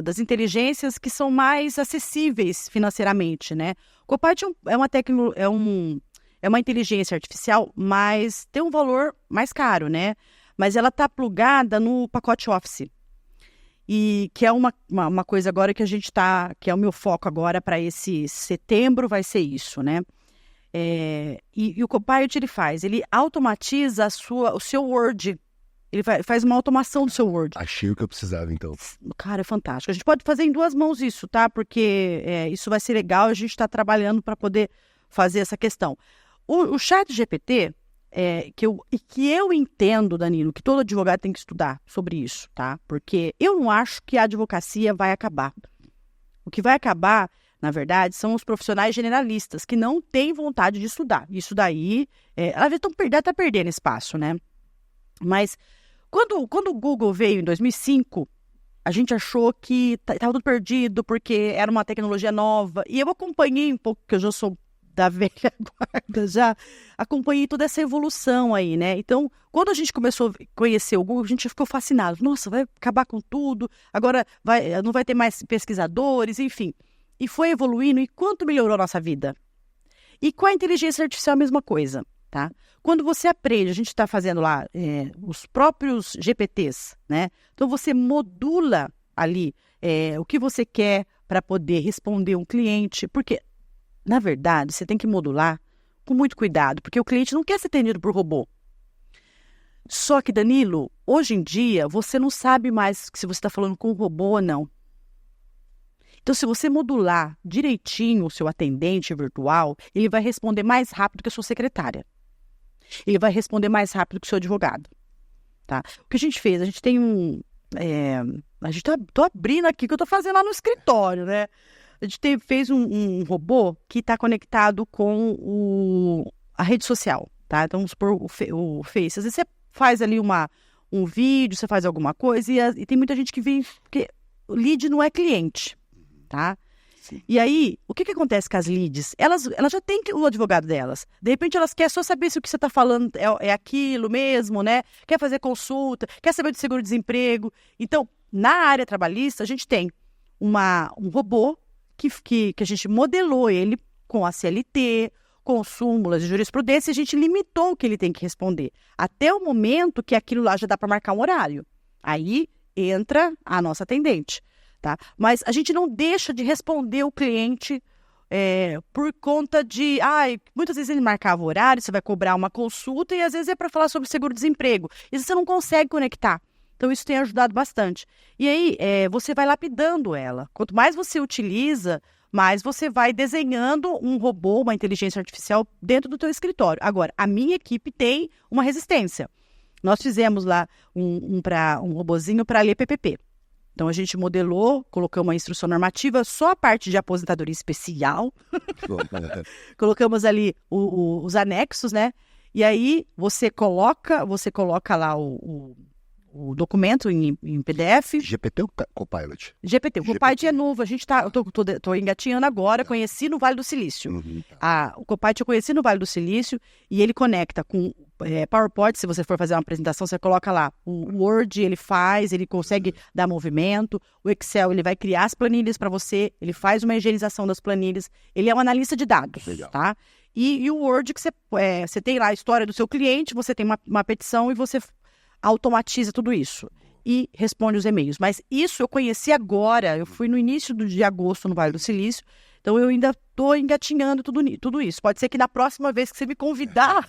Das inteligências que são mais acessíveis financeiramente, né? O Copilot é uma inteligência artificial, mas tem um valor mais caro, né? Mas ela está plugada no pacote Office. E que é uma coisa agora que a gente está, que é o meu foco agora para esse setembro, vai ser isso, né? E o Copilot ele automatiza o seu Word, ele faz uma automação do seu Word. Achei o que eu precisava, então. Cara, é fantástico. A gente pode fazer em 2 mãos isso, tá? Porque isso vai ser legal, a gente está trabalhando para poder fazer essa questão. O ChatGPT, que eu entendo, Danilo, que todo advogado tem que estudar sobre isso, tá? Porque eu não acho que a advocacia vai acabar. O que vai acabar, na verdade, são os profissionais generalistas que não têm vontade de estudar. Isso daí, ela está perdendo espaço, né? Mas quando o Google veio em 2005, a gente achou que estava tudo perdido porque era uma tecnologia nova. E eu acompanhei um pouco, porque eu já sou da velha guarda, já acompanhei toda essa evolução aí, né? Então, quando a gente começou a conhecer o Google, a gente ficou fascinado. Nossa, vai acabar com tudo, agora não vai ter mais pesquisadores, enfim. E foi evoluindo, e quanto melhorou a nossa vida? E com a inteligência artificial a mesma coisa, tá? Quando você aprende, a gente está fazendo lá os próprios GPTs, né? Então, você modula ali o que você quer para poder responder um cliente, porque na verdade, você tem que modular com muito cuidado, porque o cliente não quer ser atendido por robô. Só que, Danilo, hoje em dia, você não sabe mais se você está falando com um robô ou não. Então, se você modular direitinho o seu atendente virtual, ele vai responder mais rápido que a sua secretária. Ele vai responder mais rápido que o seu advogado. Tá? O que a gente fez? A gente tem tô abrindo aqui, que eu estou fazendo lá no escritório, né? A gente fez um robô que está conectado com a rede social, tá? Então, vamos supor o Face. Às vezes você faz ali um vídeo, você faz alguma coisa e tem muita gente que vem... Porque o lead não é cliente, tá? Sim. E aí, o que acontece com as leads? Elas já têm o advogado delas. De repente, elas querem só saber se o que você está falando é aquilo mesmo, né? Quer fazer consulta, quer saber do seguro-desemprego. Então, na área trabalhista, a gente tem um robô que a gente modelou ele com a CLT, com súmulas de jurisprudência, a gente limitou o que ele tem que responder, até o momento que aquilo lá já dá para marcar um horário. Aí entra a nossa atendente, tá? Mas a gente não deixa de responder o cliente por conta de... muitas vezes ele marcava o horário, você vai cobrar uma consulta e às vezes é para falar sobre seguro-desemprego. E você não consegue conectar. Então, isso tem ajudado bastante. E aí, você vai lapidando ela. Quanto mais você utiliza, mais você vai desenhando um robô, uma inteligência artificial dentro do teu escritório. Agora, a minha equipe tem uma resistência. Nós fizemos lá um robozinho para ler PPP. Então, a gente modelou, colocamos uma instrução normativa, só a parte de aposentadoria especial. Colocamos ali os anexos, né? E aí, você coloca lá o documento em PDF. GPT ou Copilot? GPT. O Copilot é novo. Eu tô engatinhando agora. Conheci no Vale do Silício. O Copilot eu conheci no Vale do Silício e ele conecta com PowerPoint. Se você for fazer uma apresentação, você coloca lá. O Word, ele consegue dar movimento. O Excel, ele vai criar as planilhas para você. Ele faz uma higienização das planilhas. Ele é um analista de dados, tá? E o Word, que você tem lá a história do seu cliente, você tem uma petição e você automatiza tudo isso e responde os e-mails. Mas isso eu conheci agora, eu fui no início de agosto no Vale do Silício, então eu ainda estou engatinhando tudo isso. Pode ser que na próxima vez que você me convidar,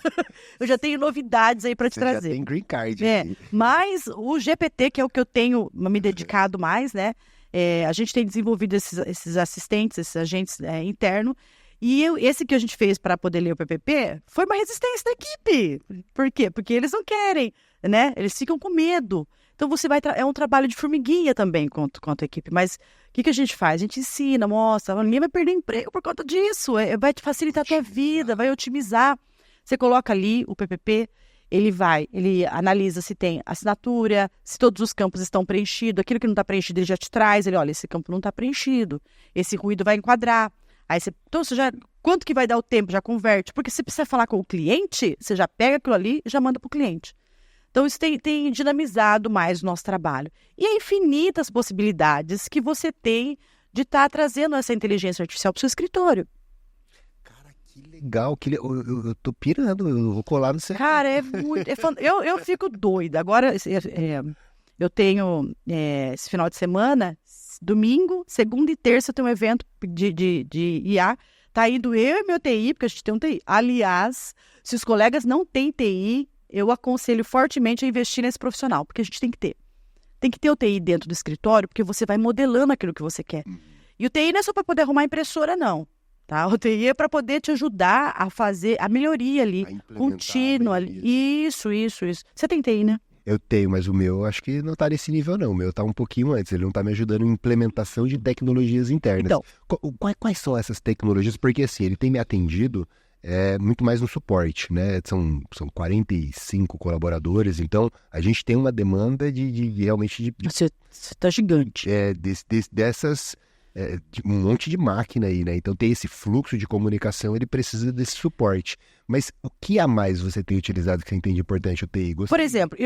eu já tenho novidades aí para te trazer. Já tem green card. Mas o GPT, que é o que eu tenho me dedicado mais, né? A gente tem desenvolvido esses assistentes, esses agentes internos. E esse que a gente fez para poder ler o PPP foi uma resistência da equipe. Por quê? Porque eles não querem, né? Eles ficam com medo. Então, é um trabalho de formiguinha também quanto a equipe. Mas o que a gente faz? A gente ensina, mostra, ninguém vai perder emprego por conta disso. Vai te facilitar a tua vida, vai otimizar. Você coloca ali o PPP, ele analisa se tem assinatura, se todos os campos estão preenchidos. Aquilo que não está preenchido, ele já te traz. Olha, esse campo não está preenchido. Esse ruído vai enquadrar. Aí quanto que vai dar o tempo? Já converte. Porque se precisa falar com o cliente, você já pega aquilo ali e já manda para o cliente. Então, isso tem dinamizado mais o nosso trabalho. E é infinitas possibilidades que você tem de estar trazendo essa inteligência artificial para o seu escritório. Cara, que legal. Eu tô pirando, eu vou colar no seu... Cara, é muito... eu fico doida. Agora, eu tenho esse final de semana... Domingo, segunda e terça eu tenho um evento de IA. Tá indo eu e meu TI, porque a gente tem um TI. Aliás, se os colegas não têm TI, eu aconselho fortemente a investir nesse profissional, porque a gente tem que ter. Tem que ter o TI dentro do escritório, porque você vai modelando aquilo que você quer. E o TI não é só para poder arrumar impressora, não. Tá? O TI é para poder te ajudar a fazer a melhoria ali, contínua. Isso. Você tem TI, né? Eu tenho, mas o meu acho que não tá nesse nível, não. O meu tá um pouquinho antes. Ele não tá me ajudando em implementação de tecnologias internas. Então, quais são essas tecnologias? Porque, assim, ele tem me atendido muito mais no suporte, né? São 45 colaboradores, então a gente tem uma demanda de realmente... Você tá gigante. Dessas... de um monte de máquina aí, né? Então tem esse fluxo de comunicação, ele precisa desse suporte. Mas o que a mais você tem utilizado que você entende importante, o TI? Por exemplo,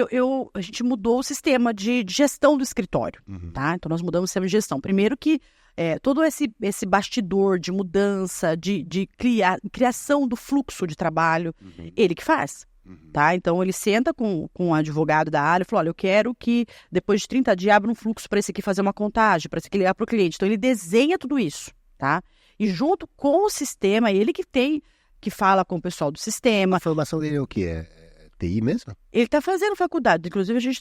a gente mudou o sistema de gestão do escritório, tá? Então nós mudamos o sistema de gestão. Primeiro que todo esse bastidor de mudança, de criação do fluxo de trabalho, ele que faz. Tá? Então, ele senta com um advogado da área e fala, olha, eu quero que depois de 30 dias abra um fluxo para esse aqui fazer uma contagem, para esse aqui ligar para o cliente. Então, ele desenha tudo isso, tá? E junto com o sistema, ele que fala com o pessoal do sistema. A formação dele é o quê? É TI mesmo? Ele está fazendo faculdade, inclusive a gente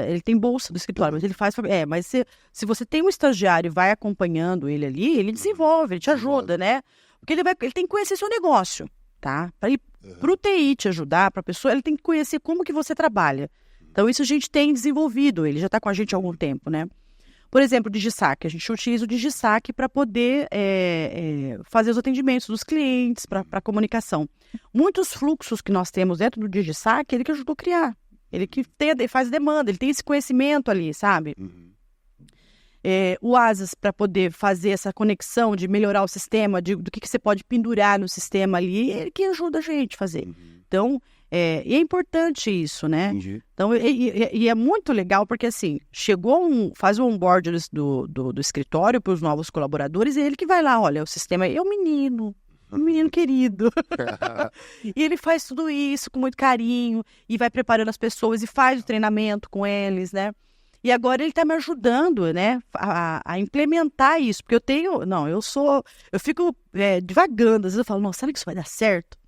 ele tem bolsa do escritório, mas ele faz... mas se você tem um estagiário e vai acompanhando ele ali, ele desenvolve, ele te ajuda, né? Porque ele tem que conhecer seu negócio, tá? Para o TI te ajudar, para a pessoa, ele tem que conhecer como que você trabalha. Então, isso a gente tem desenvolvido, ele já está com a gente há algum tempo, né? Por exemplo, o DigiSaque, a gente utiliza o DigiSaque para poder fazer os atendimentos dos clientes, para comunicação. Muitos fluxos que nós temos dentro do DigiSaque, ele que ajudou a criar. Ele que faz demanda, ele tem esse conhecimento ali, sabe? O Asas, para poder fazer essa conexão, de melhorar o sistema, do que você pode pendurar no sistema ali, ele que ajuda a gente a fazer. Então, e é importante isso, né? Entendi. Então, e é muito legal, porque assim, faz o onboard do escritório para os novos colaboradores, e ele que vai lá, olha, o sistema é o menino, um menino querido. E ele faz tudo isso com muito carinho e vai preparando as pessoas e faz o treinamento com eles, né? E agora ele está me ajudando, né, a implementar isso, porque eu fico divagando, às vezes eu falo, nossa, será que isso vai dar certo?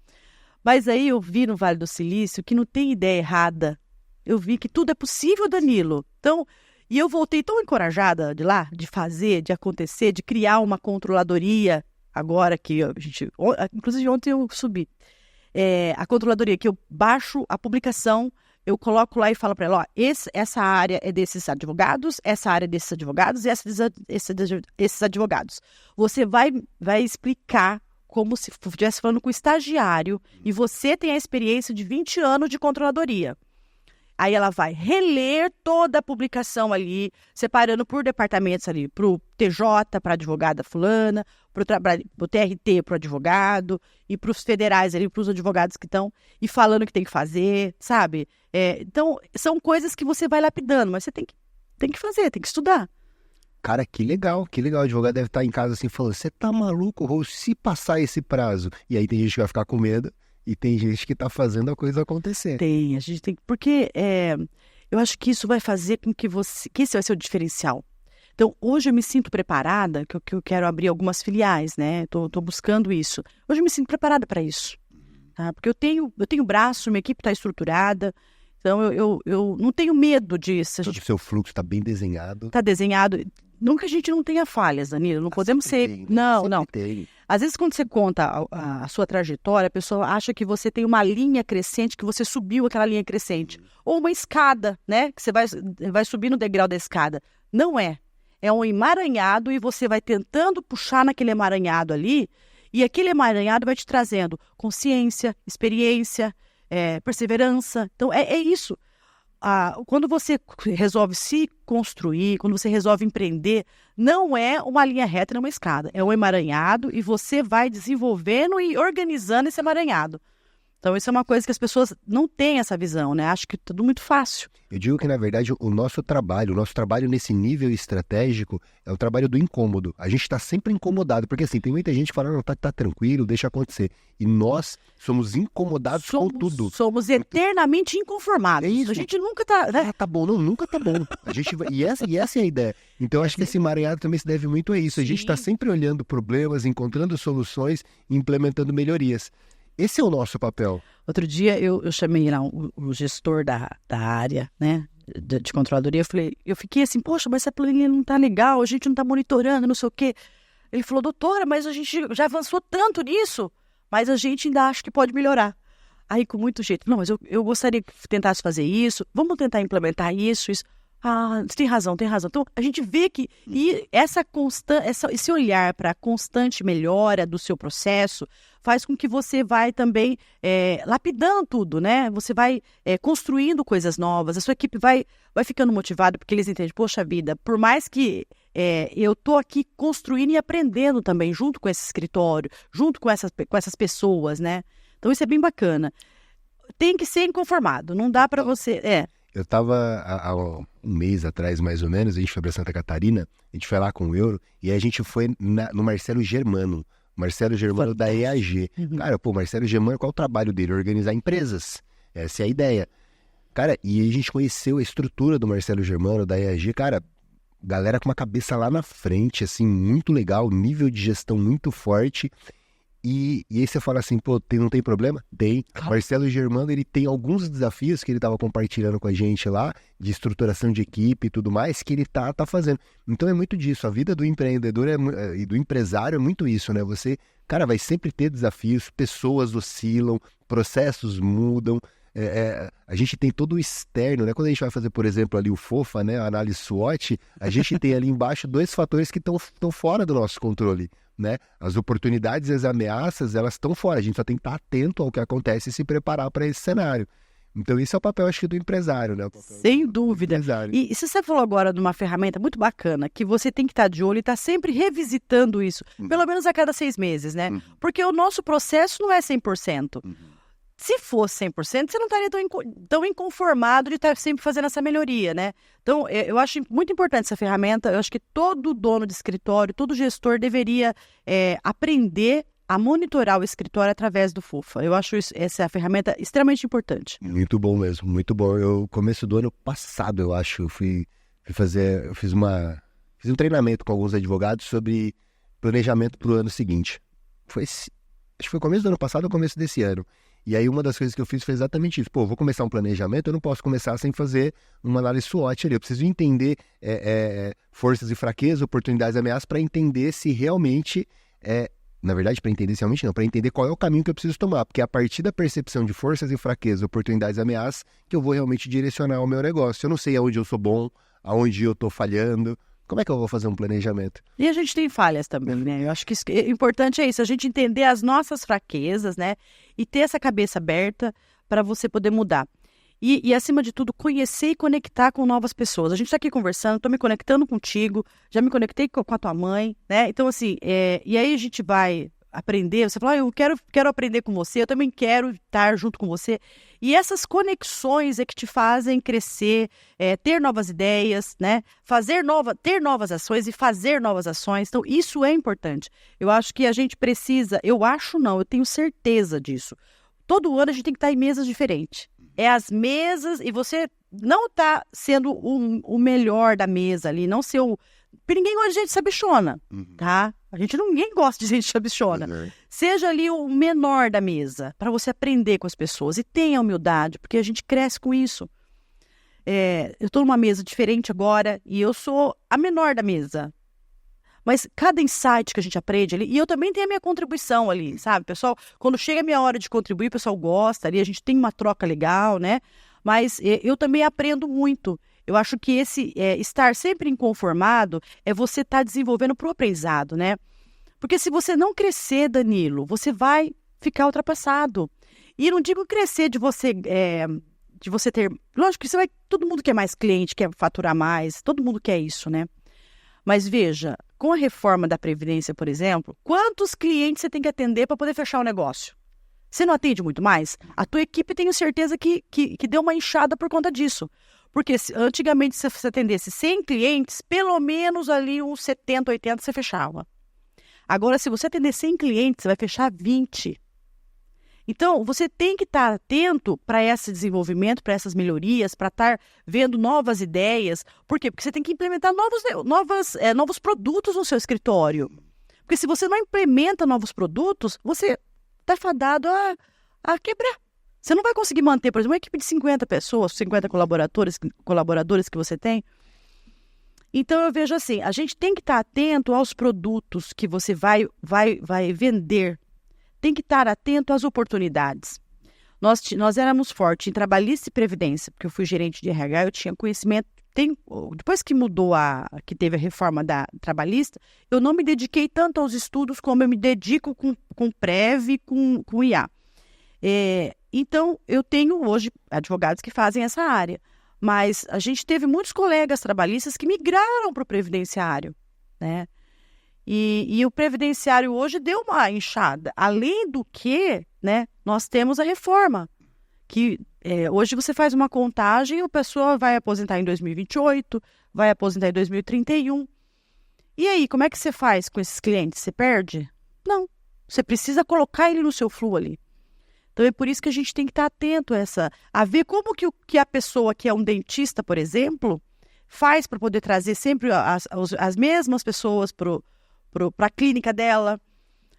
Mas aí eu vi no Vale do Silício que não tem ideia errada. Eu vi que tudo é possível, Danilo. Então, e eu voltei tão encorajada de lá, de fazer, de acontecer, de criar uma controladoria, agora que inclusive ontem eu subi, a controladoria, que eu baixo a publicação, eu coloco lá e falo para ela, essa área é desses advogados, essa área é desses advogados e esses advogados. Você vai explicar como se estivesse falando com o estagiário e você tem a experiência de 20 anos de controladoria. Aí ela vai reler toda a publicação ali, separando por departamentos ali, para o TJ, para a advogada fulana, para o TRT, para o advogado, e para os federais ali, para os advogados que estão, e falando o que tem que fazer, sabe? Então, são coisas que você vai lapidando, mas você tem que fazer, tem que estudar. Cara, que legal. O advogado deve estar em casa assim, falando, você tá maluco, Rô, se passar esse prazo? E aí tem gente que vai ficar com medo. E tem gente que está fazendo a coisa acontecer. A gente tem. Porque eu acho que isso vai fazer com que esse vai ser o diferencial. Então, hoje eu me sinto preparada, que eu quero abrir algumas filiais, né? Tô buscando isso. Hoje eu me sinto preparada para isso. Tá? Porque eu tenho braço, minha equipe está estruturada. Então, eu não tenho medo disso. Todo o seu fluxo está bem desenhado. Está desenhado. Nunca a gente não tenha falhas, Danilo. Não podemos ser... Tem, né? Não. Tem. Às vezes, quando você conta a sua trajetória, a pessoa acha que você tem uma linha crescente, que você subiu aquela linha crescente. Ou uma escada, né? Que você vai subir no degrau da escada. Não é. É um emaranhado e você vai tentando puxar naquele emaranhado ali, e aquele emaranhado vai te trazendo consciência, experiência, perseverança. Então, é isso. Quando você resolve se construir, quando você resolve empreender, não é uma linha reta, não é uma escada. É um emaranhado e você vai desenvolvendo e organizando esse emaranhado. Então, isso é uma coisa que as pessoas não têm essa visão, né? Acho que é tudo muito fácil. Eu digo que, na verdade, o nosso trabalho nesse nível estratégico é o trabalho do incômodo. A gente está sempre incomodado, porque assim, tem muita gente que fala, não, tá tranquilo, deixa acontecer. E nós somos incomodados com tudo. Somos eternamente inconformados. É isso. A gente nunca tá... Né? Tá bom, não, nunca tá bom. A gente e essa é a ideia. Então, acho que esse emaranhado também se deve muito a isso. A gente está sempre olhando problemas, encontrando soluções e implementando melhorias. Esse é o nosso papel. Outro dia eu chamei lá o gestor da área, né, de controladoria. Eu fiquei assim, poxa, mas essa planilha não tá legal, a gente não tá monitorando, não sei o quê. Ele falou, doutora, mas a gente já avançou tanto nisso, mas a gente ainda acha que pode melhorar. Aí, com muito jeito, não, mas eu gostaria que tentasse fazer isso, vamos tentar implementar isso. Ah, você tem razão. Então, a gente vê que esse olhar para a constante melhora do seu processo faz com que você vai também lapidando tudo, né? Você vai construindo coisas novas, a sua equipe vai ficando motivada, porque eles entendem, poxa vida, por mais que eu estou aqui construindo e aprendendo também, junto com esse escritório, junto com essas pessoas, né? Então, isso é bem bacana. Tem que ser inconformado, não dá para você... Eu estava há um mês atrás, mais ou menos, a gente foi para Santa Catarina, a gente foi lá com o Euro, e aí a gente foi no Marcelo Germano da EAG. Uhum. Cara, o Marcelo Germano, qual é o trabalho dele? Organizar empresas. Essa é a ideia. Cara, e aí a gente conheceu a estrutura do Marcelo Germano, da EAG, cara, galera com uma cabeça lá na frente, assim, muito legal, nível de gestão muito forte. E aí você fala assim, pô, não tem problema? Tem. Marcelo Germano, ele tem alguns desafios que ele estava compartilhando com a gente lá, de estruturação de equipe e tudo mais, que ele tá fazendo. Então é muito disso, a vida do empreendedor e do empresário é muito isso, né? Você, cara, vai sempre ter desafios, pessoas oscilam, processos mudam, a gente tem todo o externo, né? Quando a gente vai fazer, por exemplo, ali o FOFA, né? A análise SWOT, a gente tem ali embaixo dois fatores que estão fora do nosso controle, né? As oportunidades e as ameaças, elas estão fora. A gente só tem que estar atento ao que acontece e se preparar para esse cenário. Então, esse é o papel, acho que, do empresário, né? Sem dúvida. E você falou agora de uma ferramenta muito bacana, que você tem que estar de olho e estar sempre revisitando isso, pelo menos a cada 6 meses, né? Porque o nosso processo não é 100%. Se fosse 100%, você não estaria tão inconformado de estar sempre fazendo essa melhoria, né? Então, eu acho muito importante essa ferramenta. Eu acho que todo dono de escritório, todo gestor deveria aprender a monitorar o escritório através do FUFA. Eu acho essa ferramenta extremamente importante. Muito bom mesmo, muito bom. Eu, começo do ano passado, eu acho, eu fiz um treinamento com alguns advogados sobre planejamento para o ano seguinte. Acho que foi começo do ano passado ou começo desse ano. E aí uma das coisas que eu fiz foi exatamente isso. Pô, vou começar um planejamento, eu não posso começar sem fazer uma análise SWOT ali. Eu preciso entender forças e fraquezas, oportunidades e ameaças para entender se realmente... na verdade, para entender se realmente não, para entender qual é o caminho que eu preciso tomar. Porque é a partir da percepção de forças e fraquezas, oportunidades e ameaças que eu vou realmente direcionar o meu negócio. Eu não sei aonde eu sou bom, aonde eu estou falhando. Como é que eu vou fazer um planejamento? E a gente tem falhas também, né? Eu acho que o importante é isso, a gente entender as nossas fraquezas, né? E ter essa cabeça aberta para você poder mudar. E, acima de tudo, conhecer e conectar com novas pessoas. A gente está aqui conversando, estou me conectando contigo, já me conectei com a tua mãe, né? Então, assim, e aí a gente vai aprender, você fala, eu quero aprender com você, eu também quero estar junto com você. E essas conexões é que te fazem crescer, ter novas ideias, né? Ter novas ações e fazer novas ações. Então, isso é importante. Eu acho que a gente precisa, eu tenho certeza disso. Todo ano a gente tem que estar em mesas diferentes. As mesas, e você não está sendo o melhor da mesa ali, não ser o... Porque ninguém gosta de gente sabichona, tá? Ninguém gosta de gente sabichona. Seja ali o menor da mesa, para você aprender com as pessoas. E tenha humildade, porque a gente cresce com isso. Eu estou numa mesa diferente agora, e eu sou a menor da mesa. Mas cada insight que a gente aprende ali, e eu também tenho a minha contribuição ali, sabe? Pessoal, quando chega a minha hora de contribuir, o pessoal gosta ali, a gente tem uma troca legal, né? Mas eu também aprendo muito. Eu acho que esse estar sempre inconformado é você estar desenvolvendo para o aprendizado, né? Porque se você não crescer, Danilo, você vai ficar ultrapassado. E não digo crescer de você ter... Lógico que todo mundo quer mais cliente, quer faturar mais, todo mundo quer isso, né? Mas veja, com a reforma da Previdência, por exemplo, quantos clientes você tem que atender para poder fechar o negócio? Você não atende muito mais? A tua equipe, tenho certeza que deu uma inchada por conta disso. Porque antigamente, se você atendesse 100 clientes, pelo menos ali uns 70, 80 você fechava. Agora, se você atender 100 clientes, você vai fechar 20. Então, você tem que estar atento para esse desenvolvimento, para essas melhorias, para estar vendo novas ideias. Por quê? Porque você tem que implementar novos produtos no seu escritório. Porque se você não implementa novos produtos, você está fadado a quebrar. Você não vai conseguir manter, por exemplo, uma equipe de 50 pessoas, 50 colaboradores que você tem. Então, eu vejo assim, a gente tem que estar atento aos produtos que você vai vender. Tem que estar atento às oportunidades. Nós éramos fortes em trabalhista e previdência, porque eu fui gerente de RH, eu tinha conhecimento. Depois que que teve a reforma da trabalhista, eu não me dediquei tanto aos estudos como eu me dedico com Prev e com IA. Então, eu tenho hoje advogados que fazem essa área, mas a gente teve muitos colegas trabalhistas que migraram para o previdenciário, né? E o previdenciário hoje deu uma inchada. Além do que, né, nós temos a reforma, que hoje você faz uma contagem e a pessoa vai aposentar em 2028, vai aposentar em 2031. E aí, como é que você faz com esses clientes? Você perde? Não. Você precisa colocar ele no seu fluxo ali. Então, é por isso que a gente tem que estar atento a ver como que a pessoa que é um dentista, por exemplo, faz para poder trazer sempre as mesmas pessoas para a clínica dela,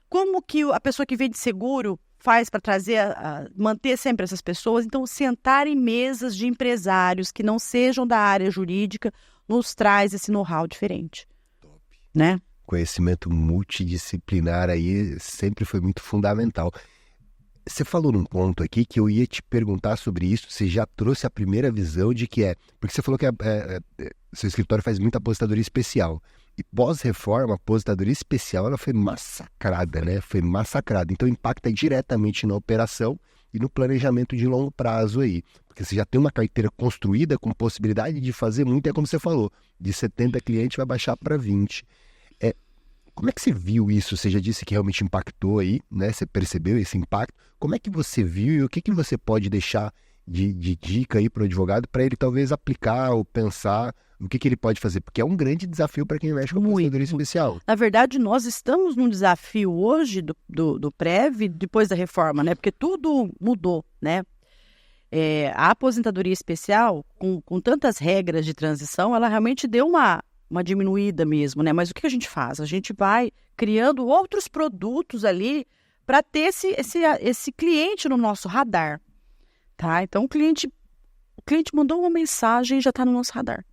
como que a pessoa que vende seguro faz para manter sempre essas pessoas. Então, sentar em mesas de empresários que não sejam da área jurídica nos traz esse know-how diferente. Top. Né? Conhecimento multidisciplinar aí sempre foi muito fundamental. Você falou num ponto aqui que eu ia te perguntar sobre isso, você já trouxe a primeira visão de que porque você falou que seu escritório faz muita aposentadoria especial. E pós-reforma, a aposentadoria especial, ela foi massacrada, né? Foi massacrada. Então, impacta diretamente na operação e no planejamento de longo prazo aí. Porque você já tem uma carteira construída com possibilidade de fazer muito, é como você falou, de 70 clientes vai baixar para 20. Como é que você viu isso? Você já disse que realmente impactou aí, né? Você percebeu esse impacto. Como é que você viu e o que você pode deixar de dica aí para o advogado, para ele talvez aplicar ou pensar o que ele pode fazer? Porque é um grande desafio para quem mexe com a aposentadoria especial. Na verdade, nós estamos num desafio hoje do PREV, depois da reforma, né? Porque tudo mudou, né? A aposentadoria especial, com tantas regras de transição, ela realmente deu uma diminuída mesmo, né? Mas o que a gente faz? A gente vai criando outros produtos ali para ter esse cliente no nosso radar, tá? Então, o cliente mandou uma mensagem e já está no nosso radar.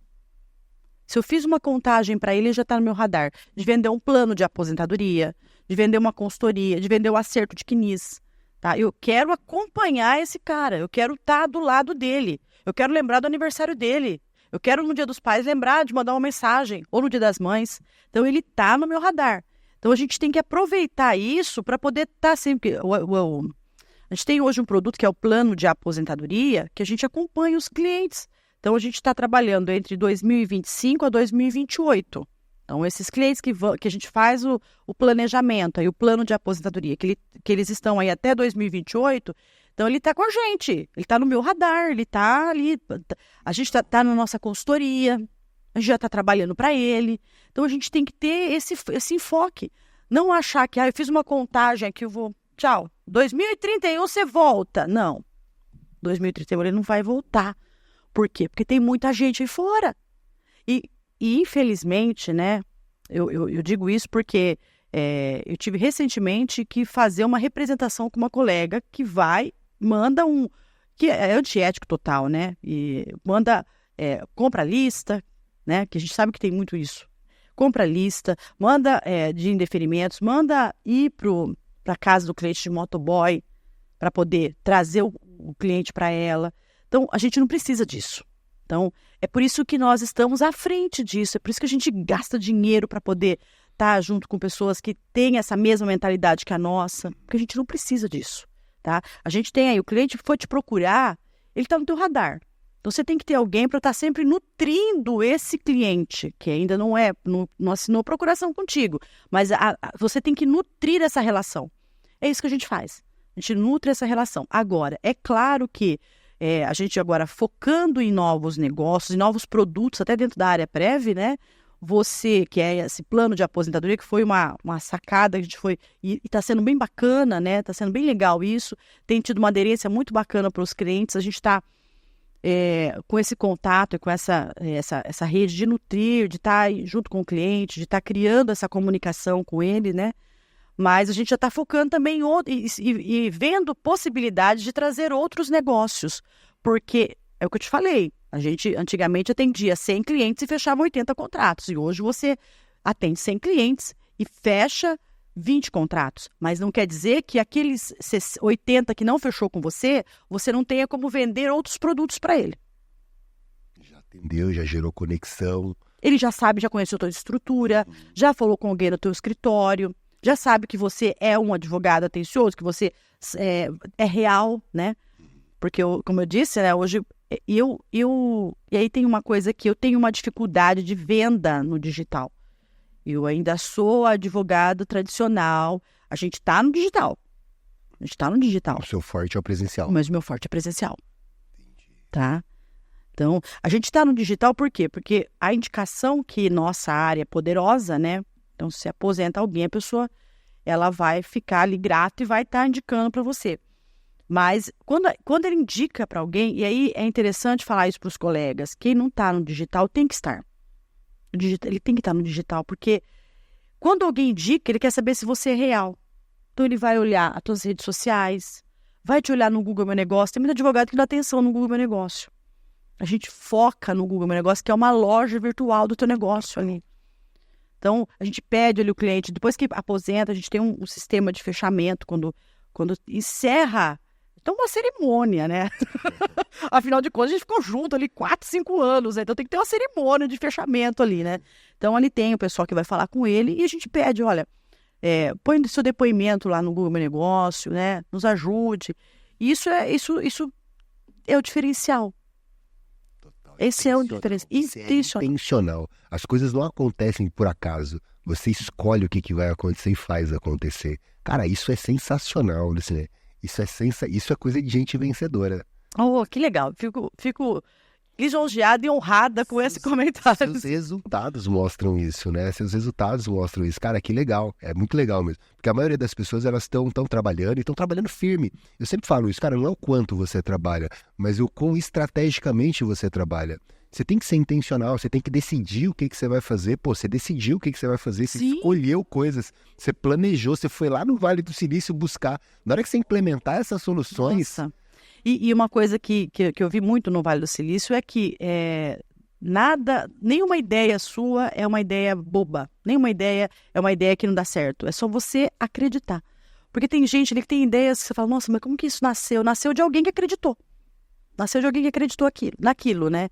Se eu fiz uma contagem para ele já está no meu radar. De vender um plano de aposentadoria, de vender uma consultoria, de vender um acerto de CNIS. Tá? Eu quero acompanhar esse cara, eu quero estar do lado dele, eu quero lembrar do aniversário dele, eu quero no Dia dos Pais lembrar de mandar uma mensagem, ou no Dia das Mães. Então ele está no meu radar. Então a gente tem que aproveitar isso para poder estar sempre... A gente tem hoje um produto que é o plano de aposentadoria, que a gente acompanha os clientes. Então a gente está trabalhando entre 2025 a 2028. Então, esses clientes que a gente faz o planejamento, aí, o plano de aposentadoria, que eles estão aí até 2028, então ele está com a gente, ele está no meu radar, ele está ali, a gente está na nossa consultoria, a gente já está trabalhando para ele. Então, a gente tem que ter esse enfoque. Não achar que, eu fiz uma contagem aqui, eu vou, tchau, 2031 você volta. Não, 2031 ele não vai voltar. Por quê? Porque tem muita gente aí fora. E infelizmente, né, eu digo isso porque eu tive recentemente que fazer uma representação com uma colega que manda que é antiético total, né, e compra lista, né, que a gente sabe que tem muito isso, compra lista, manda de indeferimentos, manda ir para a casa do cliente de motoboy para poder trazer o cliente para ela. Então, a gente não precisa disso. Então, é por isso que nós estamos à frente disso, é por isso que a gente gasta dinheiro para poder estar junto com pessoas que têm essa mesma mentalidade que a nossa, porque a gente não precisa disso, tá? A gente tem aí, o cliente for te procurar, ele está no teu radar. Então, você tem que ter alguém para estar sempre nutrindo esse cliente, que ainda não assinou procuração contigo, mas você tem que nutrir essa relação. É isso que a gente faz, a gente nutre essa relação. Agora, é claro que a gente agora focando em novos negócios, em novos produtos, até dentro da área PREV, né? Você, que é esse plano de aposentadoria, que foi uma sacada, que a gente foi, e está sendo bem bacana, né? Está sendo bem legal isso, tem tido uma aderência muito bacana para os clientes, a gente está com esse contato e com essa rede de nutrir, de estar junto com o cliente, de estar criando essa comunicação com ele, né? Mas a gente já está focando também e vendo possibilidades de trazer outros negócios. Porque, é o que eu te falei, a gente antigamente atendia 100 clientes e fechava 80 contratos. E hoje você atende 100 clientes e fecha 20 contratos. Mas não quer dizer que aqueles 80 que não fechou com você não tenha como vender outros produtos para ele. Já atendeu, já gerou conexão. Ele já sabe, já conheceu a tua estrutura, já falou com alguém no teu escritório. Já sabe que você é um advogado atencioso, que você é real, né? Porque, como eu disse, né, hoje, e aí tem uma coisa que eu tenho uma dificuldade de venda no digital. Eu ainda sou advogado tradicional, a gente está no digital. O seu forte é o presencial. Mas o meu forte é presencial. Entendi. Tá? Então, a gente está no digital por quê? Porque a indicação que nossa área é poderosa, né? Então, se aposenta alguém, a pessoa ela vai ficar ali grata e vai estar indicando para você. Mas quando ele indica para alguém, e aí é interessante falar isso para os colegas, quem não está no digital tem que estar. Ele tem que estar no digital, porque quando alguém indica, ele quer saber se você é real. Então, ele vai olhar as tuas redes sociais, vai te olhar no Google Meu Negócio. Tem muito advogado que dá atenção no Google Meu Negócio. A gente foca no Google Meu Negócio, que é uma loja virtual do teu negócio ali. Então, a gente pede ali o cliente, depois que aposenta, a gente tem um sistema de fechamento, quando encerra, então uma cerimônia, né? Afinal de contas, a gente ficou junto ali 4, 5 anos, né? Então tem que ter uma cerimônia de fechamento ali, né? Então, ali tem o pessoal que vai falar com ele e a gente pede, olha, põe seu depoimento lá no Google Meu Negócio, né? Nos ajude. E isso é o diferencial. Esse é o diferencial. É intencional. As coisas não acontecem por acaso. Você escolhe o que vai acontecer e faz acontecer. Cara, isso é sensacional, Lucine. Isso é coisa de gente vencedora. Oh, que legal. Fico lisonjeada e honrada com esse comentário. Seus resultados mostram isso, né? Seus resultados mostram isso. Cara, que legal. É muito legal mesmo. Porque a maioria das pessoas, elas estão trabalhando e estão trabalhando firme. Eu sempre falo isso, cara, não é o quanto você trabalha, mas o quão estrategicamente você trabalha. Você tem que ser intencional, você tem que decidir o que você vai fazer. Pô, você decidiu o que você vai fazer, você escolheu coisas, você planejou, você foi lá no Vale do Silício buscar. Na hora que você implementar essas soluções... Nossa. E uma coisa que eu vi muito no Vale do Silício é que nenhuma ideia sua é uma ideia boba, nenhuma ideia é uma ideia que não dá certo, é só você acreditar. Porque tem gente ali que tem ideias que você fala, nossa, mas como que isso nasceu? Nasceu de alguém que acreditou. Nasceu de alguém que acreditou naquilo, né?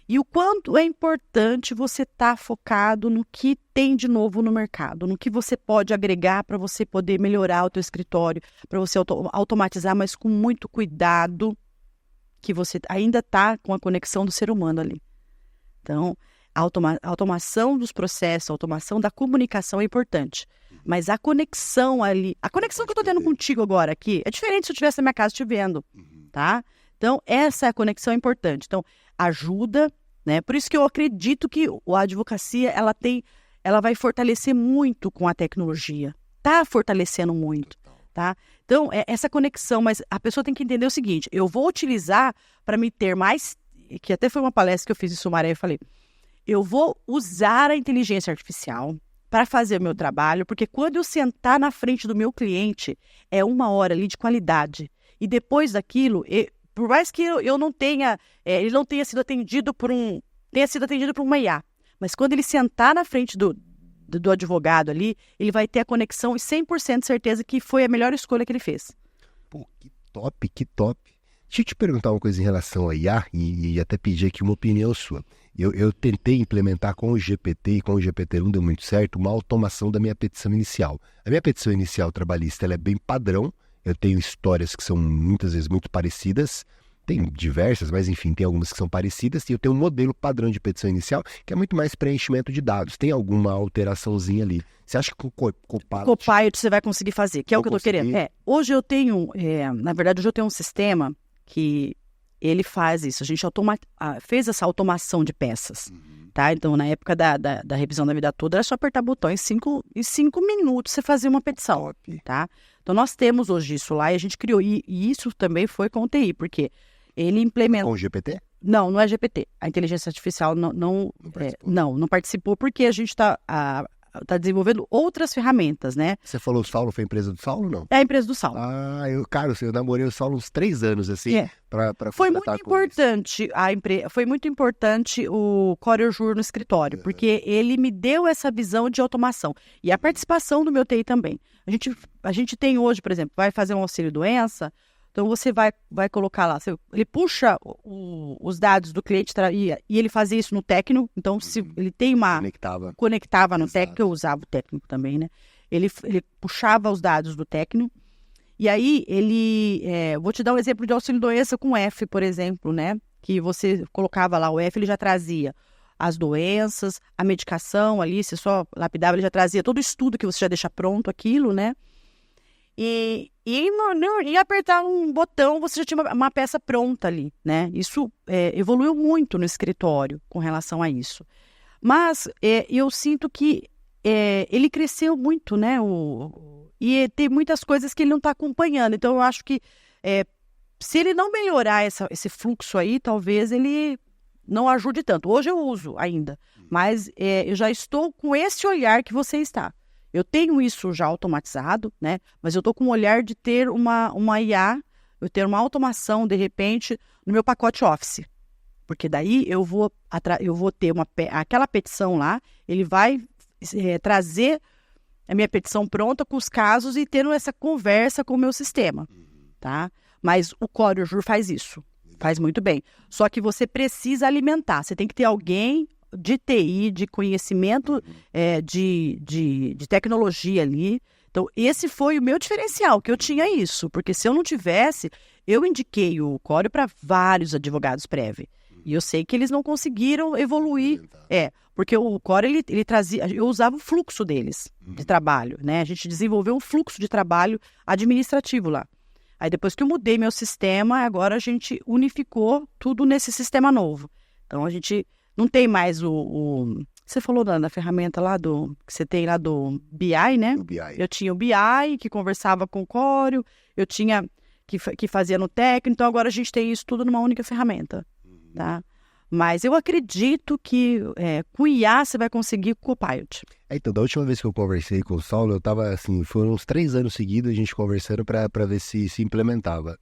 E o quanto é importante você estar focado no que tem de novo no mercado, no que você pode agregar para você poder melhorar o teu escritório, para você automatizar, mas com muito cuidado, que você ainda está com a conexão do ser humano ali. Então, a automação dos processos, a automação da comunicação é importante. Mas a conexão ali, a conexão que eu estou tendo contigo agora aqui, é diferente se eu estivesse na minha casa te vendo, tá? Então, essa é a conexão importante. Então, ajuda, né? Por isso que eu acredito que a advocacia, ela vai fortalecer muito com a tecnologia. Está fortalecendo muito, tá? Então, essa conexão, mas a pessoa tem que entender o seguinte, eu vou utilizar para me ter mais, que até foi uma palestra que eu fiz em Sumaré, eu falei, eu vou usar a inteligência artificial para fazer o meu trabalho, porque quando eu sentar na frente do meu cliente, é 1 hora ali de qualidade. E depois daquilo, por mais que eu não tenha, ele não tenha sido atendido por uma IA, mas quando ele sentar na frente do advogado ali, ele vai ter a conexão e 100% de certeza que foi a melhor escolha que ele fez. Pô, que top, que top. Deixa eu te perguntar uma coisa em relação a IA e até pedir aqui uma opinião sua. Eu tentei implementar com o GPT e com o GPT não deu muito certo uma automação da minha petição inicial. A minha petição inicial trabalhista ela é bem padrão. Eu tenho histórias que são muitas vezes muito parecidas, tem diversas, mas enfim, tem algumas que são parecidas, e eu tenho um modelo padrão de petição inicial, que é muito mais preenchimento de dados. Tem alguma alteraçãozinha ali? Você acha que com o Copilot você vai conseguir fazer, que é o que eu estou querendo. Hoje eu tenho, na verdade, hoje eu tenho um sistema que ele faz isso. A gente fez essa automação de peças, tá? Então, na época da revisão da vida toda, era só apertar botão, em 5 minutos você fazia uma petição, tá? Então, nós temos hoje isso lá e a gente criou. E isso também foi com o TI, porque ele implementa... Com o GPT? Não é GPT. A inteligência artificial não participou porque a gente está desenvolvendo outras ferramentas, né? Você falou o Saulo, foi a empresa do Saulo, não? É a empresa do Saulo. Eu namorei o Saulo uns 3 anos, assim, para Foi muito importante foi muito importante o CorelJur no escritório, porque ele me deu essa visão de automação. E a participação do meu TI também. A gente tem hoje, por exemplo, vai fazer um auxílio-doença, então você vai colocar lá, ele puxa os dados do cliente e ele fazia isso no técnico, então se ele tem conectava no técnico, eu usava o técnico também, né? Ele puxava os dados do técnico, e aí vou te dar um exemplo de auxílio-doença com F, por exemplo, né? Que você colocava lá o F, ele já trazia as doenças, a medicação ali, você só lapidava, ele já trazia todo o estudo que você já deixa pronto, aquilo, né? E apertar um botão, você já tinha uma peça pronta ali, né? Isso evoluiu muito no escritório com relação a isso. Mas eu sinto que ele cresceu muito, né? E tem muitas coisas que ele não está acompanhando. Então, eu acho que se ele não melhorar esse fluxo aí, talvez ele não ajude tanto. Hoje eu uso ainda, mas eu já estou com esse olhar que você está. Eu tenho isso já automatizado, né? Mas eu estou com o olhar de ter uma IA, eu ter uma automação, de repente, no meu pacote Office. Porque daí eu vou ter aquela petição lá, ele vai trazer a minha petição pronta com os casos e tendo essa conversa com o meu sistema, tá? Mas o CorelJur faz isso, faz muito bem. Só que você precisa alimentar, você tem que ter alguém de TI, de conhecimento, de tecnologia ali. Então, esse foi o meu diferencial, que eu tinha isso. Porque se eu não tivesse, eu indiquei o Corel para vários advogados prévio. E eu sei que eles não conseguiram evoluir. Porque o Corel, ele trazia... Eu usava o fluxo deles de trabalho, né? A gente desenvolveu um fluxo de trabalho administrativo lá. Aí depois que eu mudei meu sistema, agora a gente unificou tudo nesse sistema novo. Então a gente não tem mais você falou da ferramenta lá que você tem lá do BI, né? O BI. Eu tinha o BI, que conversava com o Coreo, eu tinha que fazia no técnico, então agora a gente tem isso tudo numa única ferramenta, tá? Mas eu acredito que com o IA você vai conseguir com o Copilot. Então, da última vez que eu conversei com o Saulo, eu tava assim, foram uns 3 anos seguidos a gente conversando para ver se implementava.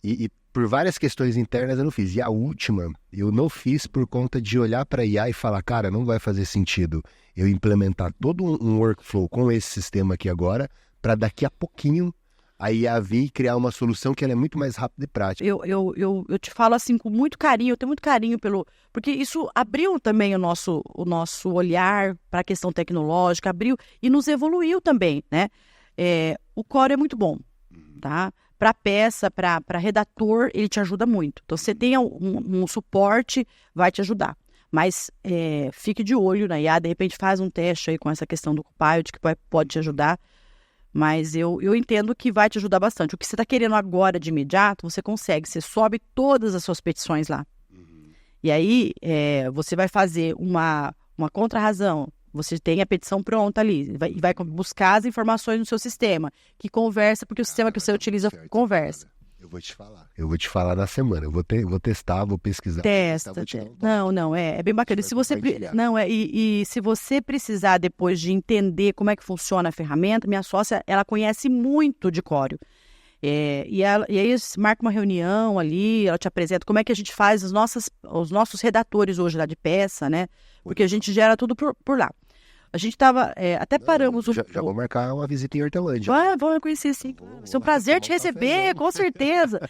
E por várias questões internas eu não fiz. E a última, eu não fiz por conta de olhar para a IA e falar, cara, não vai fazer sentido eu implementar todo um workflow com esse sistema aqui agora, para daqui a pouquinho a IA vir e criar uma solução que ela é muito mais rápida e prática. Eu te falo assim com muito carinho, eu tenho muito carinho porque isso abriu também o nosso olhar para a questão tecnológica, abriu e nos evoluiu também, né? O Coreo é muito bom, tá? Para peça, para redator, ele te ajuda muito. Então, você tem um suporte, vai te ajudar. Mas fique de olho na IA, de repente faz um teste aí com essa questão do Copilot, que pode te ajudar. Mas eu entendo que vai te ajudar bastante. O que você está querendo agora de imediato, você consegue. Você sobe todas as suas petições lá. E aí, você vai fazer uma contra-razão. Você tem a petição pronta ali. E vai buscar as informações no seu sistema. Que conversa, porque o sistema que você utiliza conversa. Eu vou te falar na semana. Eu vou testar, vou pesquisar. Testa. Não, é bem bacana. Se você se você precisar depois de entender como é que funciona a ferramenta, minha sócia, ela conhece muito de Coreo. E aí marca uma reunião ali, ela te apresenta como é que a gente faz os nossos redatores hoje lá de peça, né? Porque a gente gera tudo por lá. A gente estava, até paramos... Já vou marcar uma visita em Hortelândia. Vamos conhecer, sim. Vai ser um prazer te receber, com certeza.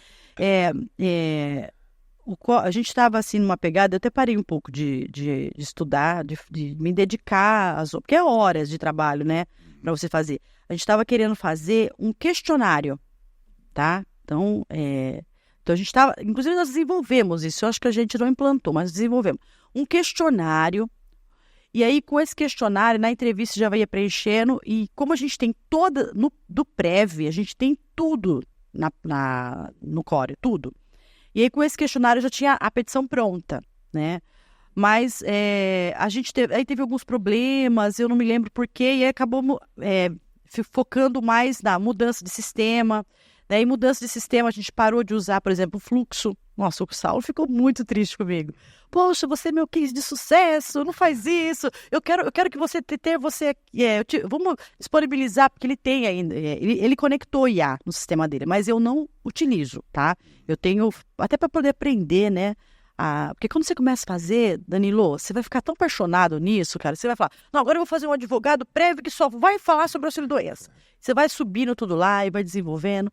A gente estava, assim, numa pegada, eu até parei um pouco de estudar, de me dedicar, porque é horas de trabalho, né, para você fazer. A gente estava querendo fazer um questionário, tá? Então, a gente estava... Inclusive, nós desenvolvemos isso, eu acho que a gente não implantou, mas desenvolvemos um questionário. E aí, com esse questionário, na entrevista já ia preenchendo. E como a gente tem do Prev, a gente tem tudo no Coreo, tudo. E aí, com esse questionário, já tinha a petição pronta, né? Mas a gente teve alguns problemas, eu não me lembro por quê. E aí acabamos focando mais na mudança de sistema. Daí, mudança de sistema, a gente parou de usar, por exemplo, o fluxo. Nossa, o Saulo ficou muito triste comigo. Poxa, você é meu case de sucesso, não faz isso. Eu quero que você vamos disponibilizar, porque ele tem ainda, ele conectou IA no sistema dele, mas eu não utilizo, tá? Eu tenho, até para poder aprender, né? Porque quando você começa a fazer, Danilo, você vai ficar tão apaixonado nisso, cara. Você vai falar, não, agora eu vou fazer um advogado prévio que só vai falar sobre auxílio-doença. Você vai subindo tudo lá e vai desenvolvendo.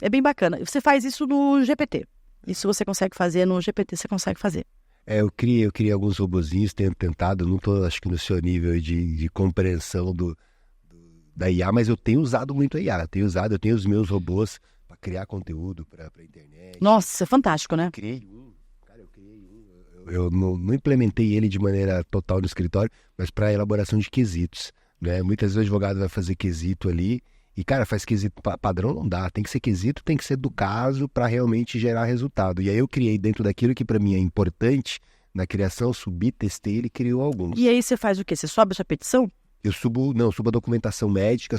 É bem bacana. Você faz isso no GPT. Isso você consegue fazer no GPT, você consegue fazer. Eu criei alguns robozinhos, tenho tentado, não estou, acho que no seu nível de compreensão da IA, mas eu tenho usado muito a IA. Eu tenho os meus robôs para criar conteúdo para a internet. Nossa, fantástico, né? Eu criei um. Eu não implementei ele de maneira total no escritório, mas para elaboração de quesitos, né? Muitas vezes o advogado vai fazer quesito ali, e, cara, faz quesito padrão, não dá. Tem que ser quesito, tem que ser do caso para realmente gerar resultado. E aí eu criei dentro daquilo que para mim é importante, na criação, subi, testei, ele criou alguns. E aí você faz o quê? Você sobe a sua petição? Eu subo a documentação médica,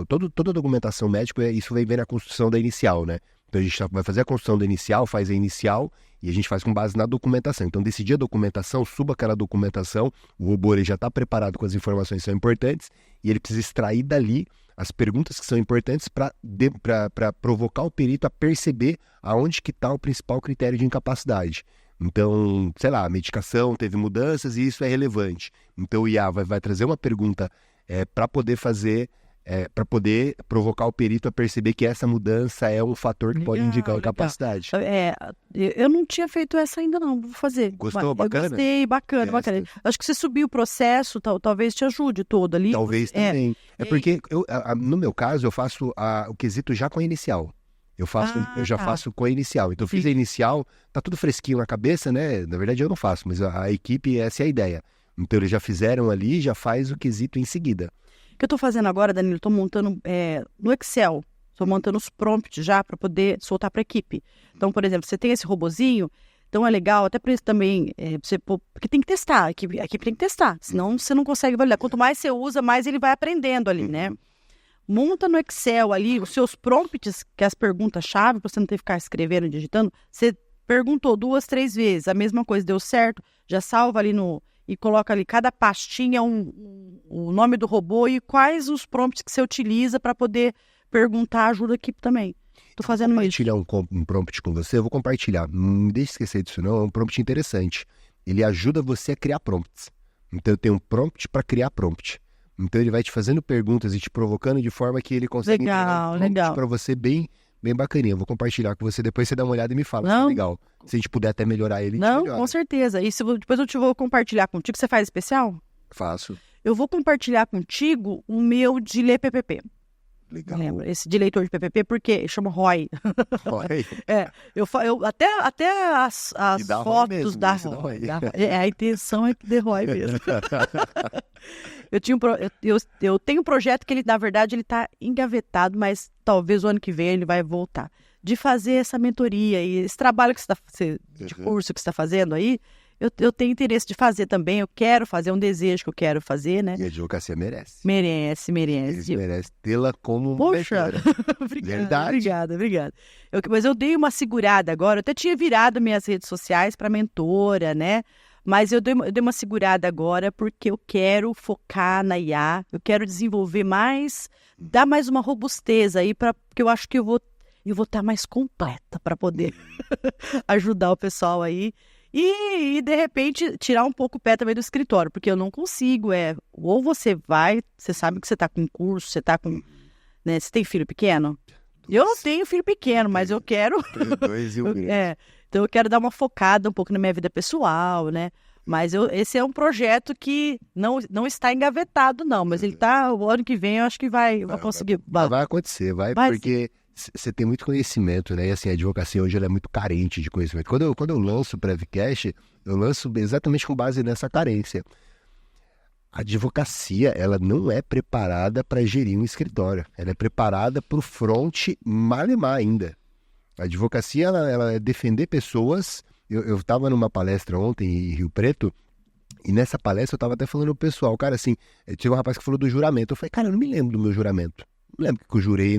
toda a documentação médica, isso vem na construção da inicial, né? Então a gente vai fazer a construção da inicial, faz a inicial e a gente faz com base na documentação. Então, decidi a documentação, suba aquela documentação, o robô ele já está preparado com as informações que são importantes e ele precisa extrair dali as perguntas que são importantes para provocar o perito a perceber aonde que está o principal critério de incapacidade. Então, sei lá, a medicação teve mudanças e isso é relevante. Então o IA vai trazer uma pergunta para poder fazer, para poder provocar o perito a perceber que essa mudança é um fator que pode indicar a incapacidade. Eu não tinha feito essa ainda não, vou fazer. Gostou? Bacana? Eu gostei, bacana. Acho que se subir o processo, talvez te ajude todo ali. Talvez também. Porque, no meu caso, eu faço o quesito já com a inicial. Eu já faço com a inicial. Então, eu fiz a inicial, tá tudo fresquinho na cabeça, né? Na verdade, eu não faço, mas a equipe, essa é a ideia. Então, eles já fizeram ali, já faz o quesito em seguida. O que eu tô fazendo agora, Danilo, tô montando no Excel. Estou montando os prompts já para poder soltar para a equipe. Então, por exemplo, você tem esse robozinho, então é legal, até para isso também, porque tem que testar, a equipe tem que testar, senão você não consegue validar. Quanto mais você usa, mais ele vai aprendendo ali, né? Monta no Excel ali os seus prompts, que é as perguntas-chave, para você não ter que ficar escrevendo e digitando. Você perguntou 2, 3 vezes, a mesma coisa, deu certo, já salva ali e coloca ali cada pastinha o nome do robô e quais os prompts que você utiliza para poder perguntar, ajuda a equipe também. Estou fazendo isso. Compartilhar um prompt com você, eu vou compartilhar. Não deixe esquecer disso não, é um prompt interessante. Ele ajuda você a criar prompts. Então eu tenho um prompt para criar prompt. Então ele vai te fazendo perguntas e te provocando de forma que ele consegue entregar um prompt para você bem bacaninha. Eu vou compartilhar com você, depois você dá uma olhada e me fala se é legal. Se a gente puder até melhorar ele, não, com certeza. E depois eu vou compartilhar contigo. Você faz especial? Faço. Eu vou compartilhar contigo o meu de ler PPP. Legal. Lembra? Esse de leitor de PPP, porque chama ROI. ROI? Até as fotos mesmo, da ROI. A intenção é que dê ROI mesmo. Eu tenho um projeto que ele, na verdade, ele está engavetado, mas talvez o ano que vem ele vai voltar. De fazer essa mentoria e esse trabalho que de curso que você está fazendo aí, eu tenho interesse de fazer também, eu quero fazer, é um desejo que eu quero fazer, né? E a advocacia merece. Merece. Eles merecem tê-la como Poxa, obrigada. Mas eu dei uma segurada agora, eu até tinha virado minhas redes sociais para mentora, né? Mas eu dei uma segurada agora porque eu quero focar na IA, eu quero desenvolver mais, dar mais uma robustez aí, porque eu acho que eu vou estar mais completa para poder ajudar o pessoal aí. E, de repente, tirar um pouco o pé também do escritório, porque eu não consigo, ou você sabe que você está com curso, você está com, né, você tem filho pequeno? Eu não tenho filho pequeno, mas eu quero... 2 e 1 então eu quero dar uma focada um pouco na minha vida pessoal, né? Mas esse é um projeto que não está engavetado, não, mas ele está, o ano que vem eu acho que vou conseguir... Vai acontecer, porque... Você tem muito conhecimento, né? E assim, a advocacia hoje ela é muito carente de conhecimento. Quando eu lanço o Prevcast, eu lanço exatamente com base nessa carência. A advocacia, ela não é preparada para gerir um escritório. Ela é preparada para o front malemar ainda. A advocacia, ela é defender pessoas. Eu estava numa palestra ontem em Rio Preto, e nessa palestra eu estava até falando pro pessoal, cara, assim, tinha um rapaz que falou do juramento. Eu falei, cara, eu não me lembro do meu juramento. Não lembro que eu jurei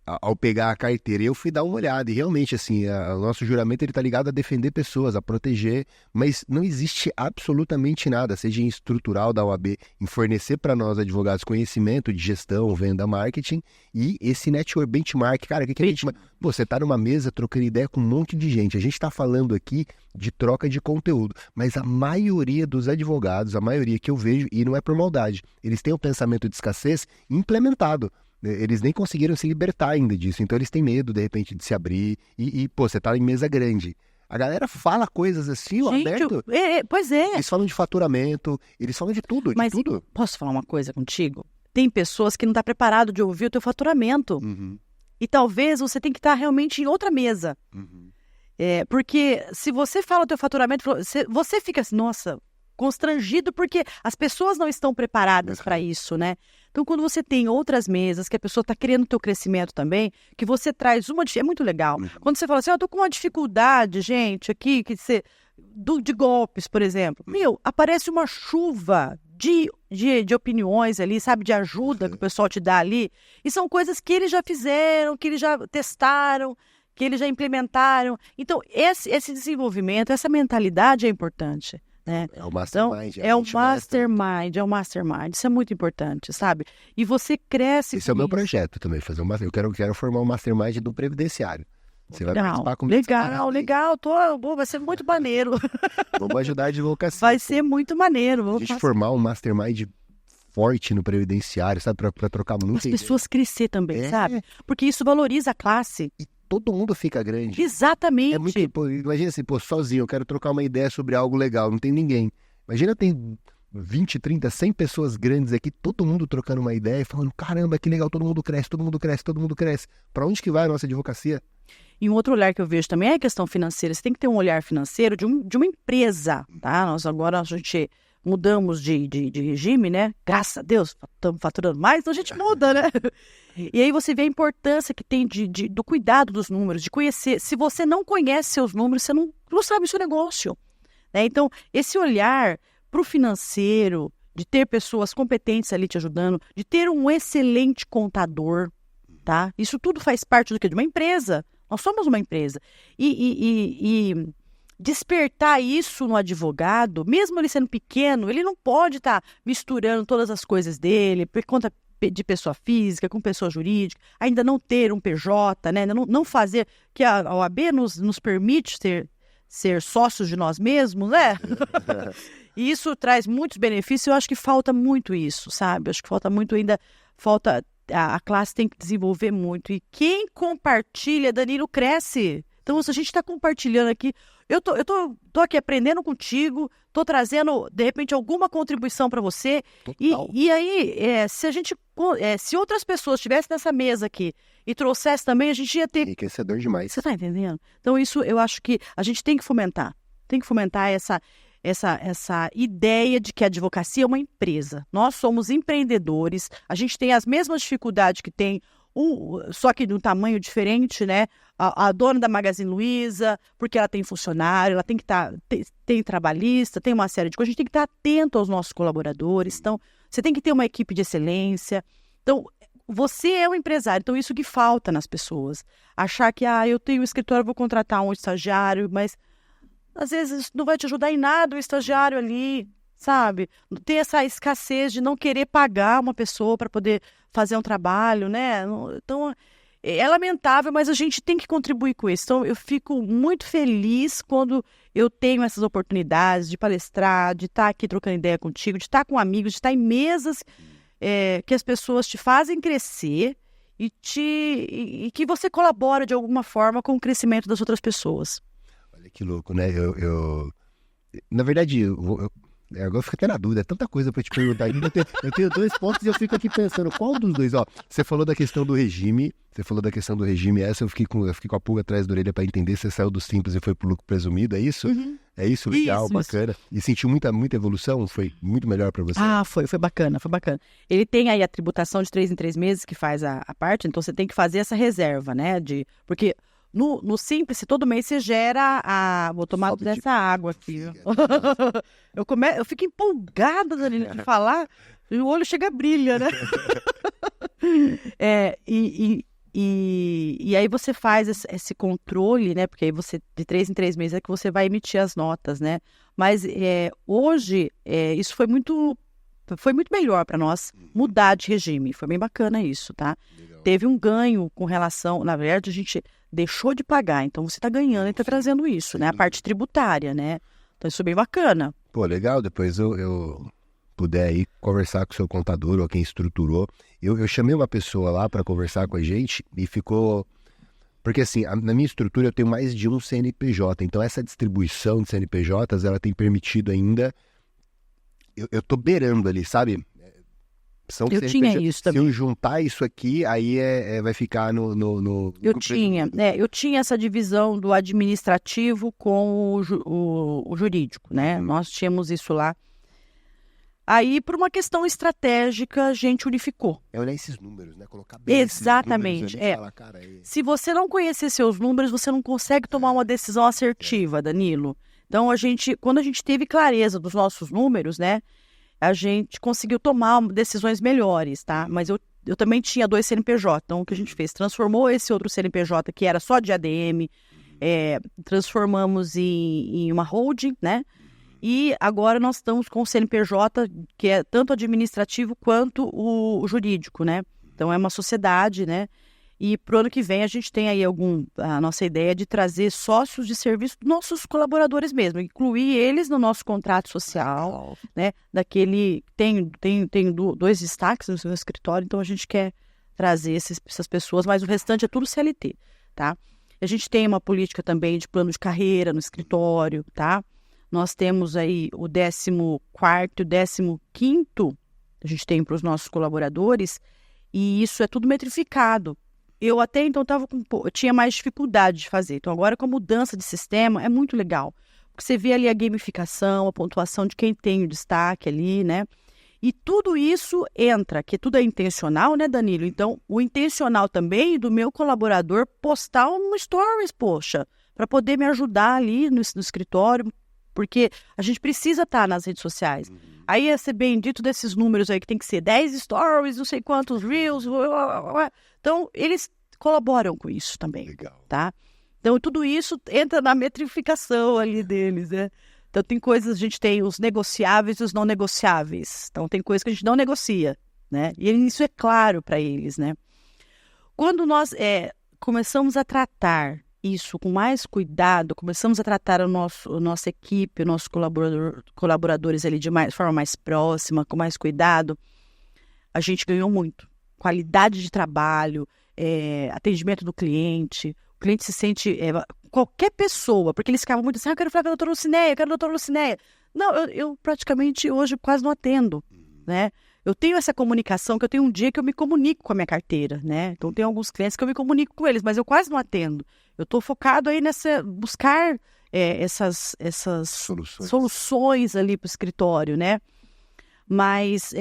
ao pegar a carteira. E eu fui dar uma olhada. E realmente, assim, o nosso juramento ele tá ligado a defender pessoas, a proteger. Mas não existe absolutamente nada, seja em estrutural da OAB, em fornecer para nós, advogados, conhecimento de gestão, venda, marketing e esse network benchmark. Cara, o que é benchmark? Pô, você tá numa mesa trocando ideia com um monte de gente. A gente tá falando aqui de troca de conteúdo. Mas a maioria dos advogados, a maioria que eu vejo, e não é por maldade, eles têm o pensamento de escassez implementado. Eles nem conseguiram se libertar ainda disso. Então eles têm medo, de repente, de se abrir. Pô, você tá em mesa grande. A galera fala coisas assim, aberto. Pois é. Eles falam de faturamento, eles falam de tudo, Mas de tudo. Posso falar uma coisa contigo? Tem pessoas que não estão preparadas de ouvir o teu faturamento. E talvez você tenha que estar realmente em outra mesa. Porque se você fala o teu faturamento, você fica assim, nossa, constrangido porque as pessoas não estão preparadas para isso, né? Então, quando você tem outras mesas, que a pessoa está querendo o teu crescimento também, que você traz é muito legal. Quando você fala assim, eu estou com uma dificuldade, gente, aqui, de golpes, por exemplo. Aparece uma chuva de opiniões ali, sabe, de ajuda que o pessoal te dá ali. E são coisas que eles já fizeram, que eles já testaram, que eles já implementaram. Então, esse desenvolvimento, essa mentalidade é importante. Né? É o mastermind. Então, é o mastermind. Isso é muito importante, sabe? E você cresce. Esse é o meu projeto também, fazer eu quero formar um mastermind do previdenciário. Você vai participar comigo. Legal. Vai ser muito maneiro. Vamos ajudar a advocacia. Vai ser muito maneiro. A gente formar um mastermind forte no previdenciário, sabe? Pra trocar muito. As pessoas crescer também, sabe? Porque isso valoriza a classe. E todo mundo fica grande. Exatamente. É muito, imagina assim, sozinho, eu quero trocar uma ideia sobre algo legal, não tem ninguém. Imagina tem 20, 30, 100 pessoas grandes aqui, todo mundo trocando uma ideia, falando, caramba, que legal, todo mundo cresce. Para onde que vai a nossa advocacia? E um outro olhar que eu vejo também é a questão financeira. Você tem que ter um olhar financeiro de uma empresa, tá? mudamos de regime, né? Graças a Deus, estamos faturando mais, então a gente muda, né? E aí você vê a importância que tem do cuidado dos números, de conhecer. Se você não conhece seus números, você não sabe o seu negócio, né? Então, esse olhar para o financeiro, de ter pessoas competentes ali te ajudando, de ter um excelente contador, tá? Isso tudo faz parte do quê? De uma empresa. Nós somos uma empresa. E despertar isso no advogado, mesmo ele sendo pequeno, ele não pode estar misturando todas as coisas dele, por conta de pessoa física com pessoa jurídica, ainda não ter um PJ, né? Não fazer, que a OAB nos permite ser sócios de nós mesmos, né? E isso traz muitos benefícios. Eu acho que falta muito isso, sabe? Eu acho que falta muito ainda, a classe tem que desenvolver muito. E quem compartilha, Danilo, cresce. Então, se a gente está compartilhando aqui, eu tô aqui aprendendo contigo, tô trazendo, de repente, alguma contribuição para você. E aí, se outras pessoas estivessem nessa mesa aqui e trouxessem também, a gente ia ter... Enriquecedor demais. Você tá entendendo? Então, isso eu acho que a gente tem que fomentar. Tem que fomentar essa ideia de que a advocacia é uma empresa. Nós somos empreendedores, a gente tem as mesmas dificuldades que tem, só que de um tamanho diferente, né? A dona da Magazine Luiza, porque ela tem funcionário, ela tem que tem trabalhista, tem uma série de coisas. A gente tem que estar atento aos nossos colaboradores. Então, você tem que ter uma equipe de excelência. Então, você é um empresário. Então, isso que falta nas pessoas. Achar que, eu tenho um escritório, vou contratar um estagiário, mas às vezes não vai te ajudar em nada o estagiário ali, sabe? Tem essa escassez de não querer pagar uma pessoa para poder fazer um trabalho, né? Então, é lamentável, mas a gente tem que contribuir com isso. Então, eu fico muito feliz quando eu tenho essas oportunidades de palestrar, de estar aqui trocando ideia contigo, de estar com amigos, de estar em mesas que as pessoas te fazem crescer e que você colabora de alguma forma com o crescimento das outras pessoas. Olha que louco, né? Na verdade, agora eu fico até na dúvida, é tanta coisa para te perguntar. Eu tenho 2 pontos e eu fico aqui pensando, qual dos dois? Ó, você falou da questão do regime, essa eu fiquei com a pulga atrás da orelha para entender. Você saiu do simples e foi pro lucro presumido, é isso? Uhum. É isso? Legal, isso, bacana. E sentiu muita evolução? Foi muito melhor para você? Foi bacana. Ele tem aí a tributação de 3 em 3 meses que faz a parte, então você tem que fazer essa reserva, né? Porque no Simples, todo mês você gera vou tomar dessa água aqui. Eu fico empolgada, Danilo, de falar, e o olho chega a brilha, né? E aí você faz esse controle, né? Porque aí você, de 3 em 3 meses, é que você vai emitir as notas, né? Mas hoje, isso foi muito melhor para nós mudar de regime. Foi bem bacana isso, tá? Legal. Teve um ganho com relação... Na verdade, a gente deixou de pagar. Então, você está ganhando e está trazendo isso, né? A parte tributária, né? Então, isso é bem bacana. Pô, legal. Depois eu puder aí conversar com o seu contador ou quem estruturou. Eu chamei uma pessoa lá para conversar com a gente e ficou... Porque, assim, na minha estrutura eu tenho mais de um CNPJ. Então, essa distribuição de CNPJs, ela tem permitido ainda... Eu tô beirando ali, sabe? Eu tinha isso também. Se eu juntar isso aqui, aí vai ficar no Eu tinha essa divisão do administrativo com o jurídico, né? Nós tínhamos isso lá. Aí, por uma questão estratégica, a gente unificou. É olhar esses números, né? Colocar bem exatamente. Esses números ali, falar, cara, Se você não conhecer seus números, você não consegue tomar uma decisão assertiva, Danilo. Então, quando a gente teve clareza dos nossos números, né? A gente conseguiu tomar decisões melhores, tá? Mas eu também tinha 2 CNPJ. Então, o que a gente fez? Transformou esse outro CNPJ, que era só de ADM, transformamos em uma holding, né? E agora nós estamos com o CNPJ, que é tanto administrativo quanto o jurídico, né? Então, é uma sociedade, né? E pro ano que vem a gente tem aí a nossa ideia de trazer sócios de serviço dos nossos colaboradores mesmo, incluir eles no nosso contrato social, né? Tem 2 destaques no seu escritório, então a gente quer trazer essas pessoas, mas o restante é tudo CLT, tá? A gente tem uma política também de plano de carreira no escritório, tá? Nós temos aí o 14º e o 15º, a gente tem para os nossos colaboradores, e isso é tudo metrificado. Eu até então eu tinha mais dificuldade de fazer. Então agora com a mudança de sistema é muito legal. você vê ali a gamificação, a pontuação de quem tem o destaque ali, né? E tudo isso entra, que tudo é intencional, né, Danilo? Então, o intencional também do meu colaborador postar um stories, poxa, para poder me ajudar ali no escritório, porque a gente precisa estar nas redes sociais. Aí ia ser bendito desses números aí, que tem que ser 10 stories, não sei quantos reels. Então, eles colaboram com isso também. Legal. Tá? Então, tudo isso entra na metrificação ali deles, né? Então, tem coisas, a gente tem os negociáveis e os não negociáveis. Então, tem coisas que a gente não negocia, né? E isso é claro para eles, né? Quando nós começamos a tratar isso com mais cuidado, começamos a tratar a nossa equipe, nossos colaboradores ali de forma mais próxima, com mais cuidado, a gente ganhou muito. Qualidade de trabalho, atendimento do cliente. O cliente se sente... qualquer pessoa, porque eles ficavam muito assim, eu quero falar com a doutora Lucinéia, eu quero a doutora Lucinéia. Não, eu praticamente hoje quase não atendo, né? Eu tenho essa comunicação, que eu tenho um dia que eu me comunico com a minha carteira, né? Então, tem alguns clientes que eu me comunico com eles, mas eu quase não atendo. Eu estou focado aí buscar essas soluções ali para o escritório, né? Mas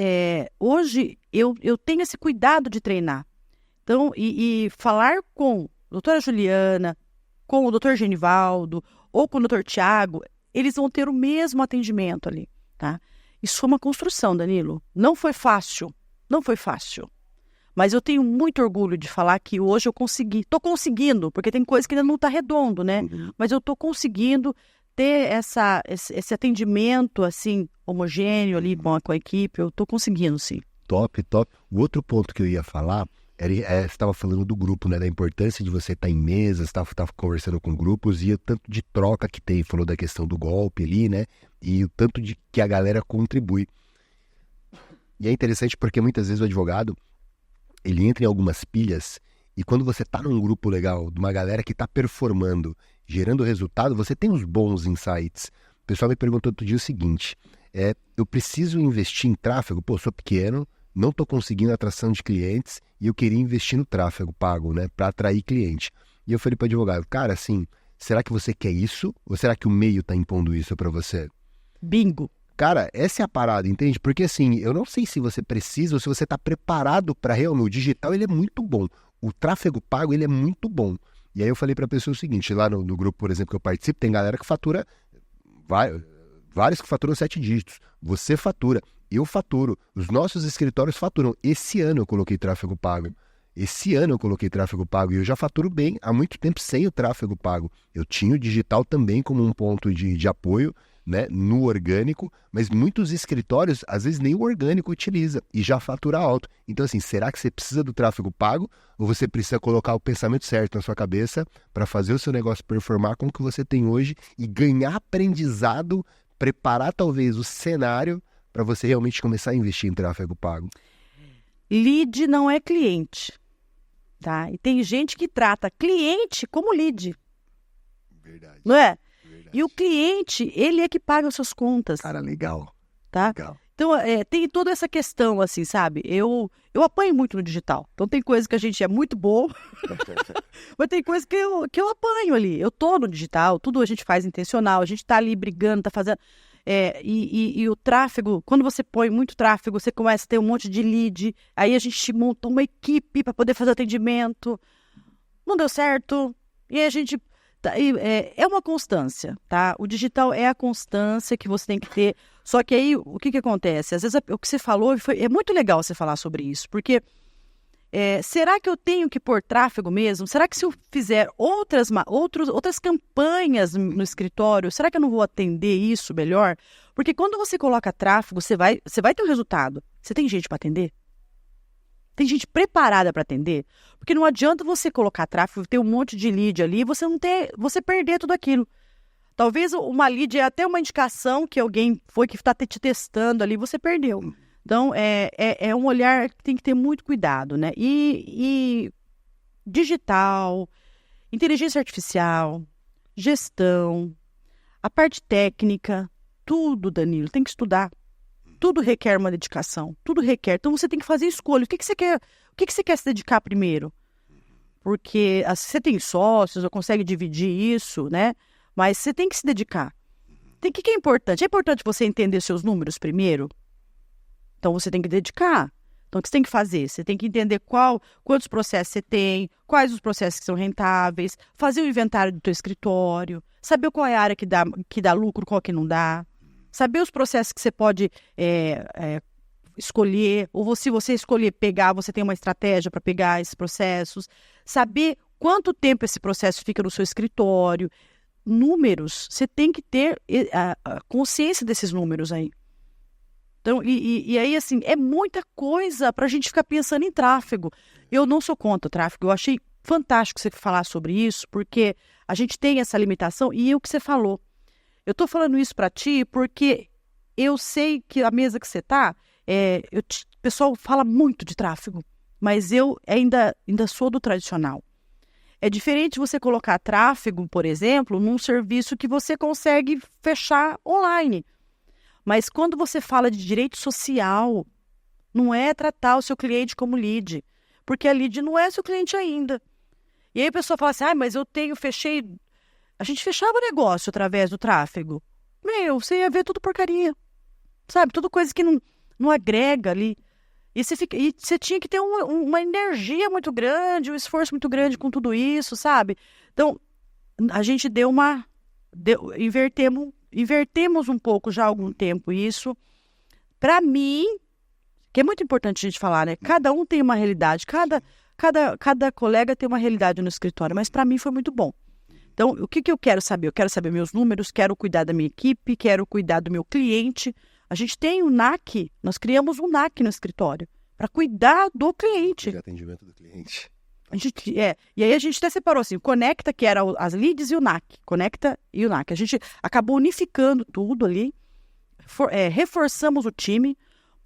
hoje eu tenho esse cuidado de treinar. Então, e falar com a doutora Juliana, com o doutor Genivaldo ou com o doutor Tiago, eles vão ter o mesmo atendimento ali, tá? Isso foi uma construção, Danilo. Não foi fácil, não foi fácil. Mas eu tenho muito orgulho de falar que hoje eu consegui. Estou conseguindo, porque tem coisa que ainda não está redondo, né? Mas eu estou conseguindo ter esse atendimento, assim, homogêneo ali com a equipe. Eu estou conseguindo, sim. Top, top. O outro ponto que eu ia falar, você estava falando do grupo, né? Da importância de você estar em mesas, estava conversando com grupos e o tanto de troca que tem. Falou da questão do golpe ali, né? E o tanto de que a galera contribui. E é interessante porque muitas vezes o advogado, ele entra em algumas pilhas e quando você está num grupo legal, de uma galera que está performando, gerando resultado, você tem uns bons insights. O pessoal me perguntou outro dia o seguinte, eu preciso investir em tráfego? Pô, sou pequeno, não estou conseguindo atração de clientes e eu queria investir no tráfego pago, né, para atrair cliente. E eu falei para o advogado, cara, assim, será que você quer isso? Ou será que o meio está impondo isso para você? Bingo. Cara, essa é a parada, entende? Porque assim, eu não sei se você precisa ou se você está preparado para realmente. O digital, ele é muito bom. O tráfego pago, ele é muito bom. E aí eu falei para a pessoa o seguinte, lá no grupo, por exemplo, que eu participo, tem galera que fatura, vários que faturam 7 dígitos. Você fatura, eu faturo, os nossos escritórios faturam. Esse ano eu coloquei tráfego pago. Esse ano eu coloquei tráfego pago e eu já faturo bem há muito tempo sem o tráfego pago. Eu tinha o digital também como um ponto de apoio, né, no orgânico, mas muitos escritórios, às vezes nem o orgânico utiliza e já fatura alto. Então assim, será que você precisa do tráfego pago ou você precisa colocar o pensamento certo na sua cabeça para fazer o seu negócio performar com o que você tem hoje e ganhar aprendizado, preparar talvez o cenário para você realmente começar a investir em tráfego pago? Lead não é cliente, tá? E tem gente que trata cliente como lead. Verdade. Não é? Verdade. E o cliente, ele é que paga as suas contas. Cara, legal. Tá? Legal. Então, tem toda essa questão, assim, sabe? Eu apanho muito no digital. Então, tem coisa que a gente é muito bom, mas tem coisa que eu apanho ali. Eu tô no digital, tudo a gente faz intencional, a gente tá ali brigando, tá fazendo... E o tráfego, quando você põe muito tráfego, você começa a ter um monte de lead, aí a gente monta uma equipe para poder fazer atendimento. Não deu certo, e a gente... É uma constância, tá? O digital é a constância que você tem que ter. Só que aí, o que acontece? Às vezes, o que você falou, é muito legal você falar sobre isso, porque será que eu tenho que pôr tráfego mesmo? Será que se eu fizer outras campanhas no escritório, será que eu não vou atender isso melhor? Porque quando você coloca tráfego, você vai ter um resultado. Você tem gente para atender? Tem gente preparada para atender? Porque não adianta você colocar tráfego, ter um monte de lead ali, você perder tudo aquilo. Talvez uma lead é até uma indicação que alguém foi que está te testando ali, você perdeu. Então, é um olhar que tem que ter muito cuidado, né? E digital, inteligência artificial, gestão, a parte técnica, tudo, Danilo, tem que estudar. Tudo requer uma dedicação, tudo requer. Então, você tem que fazer escolha. O que você quer? O que você quer se dedicar primeiro? Porque você tem sócios, ou consegue dividir isso, né? Mas você tem que se dedicar. O que é importante? É importante você entender seus números primeiro? Então, você tem que dedicar. Então, o que você tem que fazer? Você tem que entender quantos processos você tem, quais os processos que são rentáveis, fazer o inventário do teu escritório, saber qual é a área que dá lucro, qual que não dá, saber os processos que você pode escolher, ou se você escolher pegar, você tem uma estratégia para pegar esses processos, saber quanto tempo esse processo fica no seu escritório. Números, você tem que ter a consciência desses números aí. Então, e aí, assim, é muita coisa para a gente ficar pensando em tráfego. Eu não sou contra o tráfego, eu achei fantástico você falar sobre isso, porque a gente tem essa limitação, e o que você falou. Eu estou falando isso para ti porque eu sei que a mesa que você está, o pessoal fala muito de tráfego, mas eu ainda sou do tradicional. É diferente você colocar tráfego, por exemplo, num serviço que você consegue fechar online. Mas quando você fala de direito social, não é tratar o seu cliente como lead, porque a lead não é seu cliente ainda. E aí a pessoa fala assim, mas eu fechei... A gente fechava negócio através do tráfego. Você ia ver tudo porcaria, sabe? Tudo coisa que não agrega ali. E você tinha que ter uma energia muito grande, um esforço muito grande com tudo isso, sabe? Então, a gente invertemos um pouco já há algum tempo isso. Para mim, que é muito importante a gente falar, né? Cada um tem uma realidade, cada colega tem uma realidade no escritório, mas para mim foi muito bom. Então, o que eu quero saber? Eu quero saber meus números, quero cuidar da minha equipe, quero cuidar do meu cliente. A gente tem um NAC, nós criamos um NAC no escritório para cuidar do cliente. O atendimento do cliente. E aí a gente até separou assim, o Conecta, que era as leads, e o NAC. Conecta e o NAC. A gente acabou unificando tudo ali, reforçamos o time,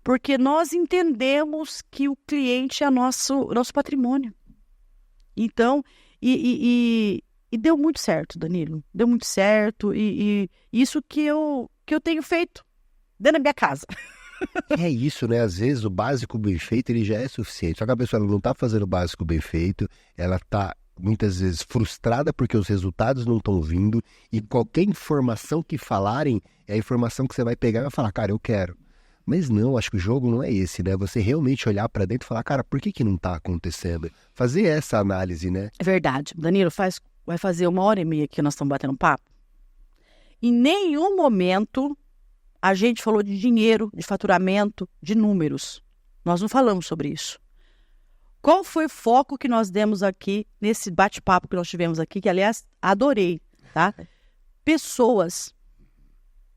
porque nós entendemos que o cliente é nosso patrimônio. Então, e deu muito certo, Danilo. Deu muito certo, e isso que eu tenho feito dentro da minha casa. É isso, né? Às vezes o básico bem feito ele já é suficiente. Só que a pessoa não está fazendo o básico bem feito, ela está muitas vezes frustrada porque os resultados não estão vindo, e qualquer informação que falarem é a informação que você vai pegar e vai falar, cara, eu quero. Mas não, acho que o jogo não é esse, né? Você realmente olhar para dentro e falar, cara, por que não está acontecendo? Fazer essa análise, né? É verdade. Danilo, vai fazer 1h30 que nós estamos batendo papo. Em nenhum momento a gente falou de dinheiro, de faturamento, de números. Nós não falamos sobre isso. Qual foi o foco que nós demos aqui, nesse bate-papo que nós tivemos aqui, que, aliás, adorei, tá? Pessoas.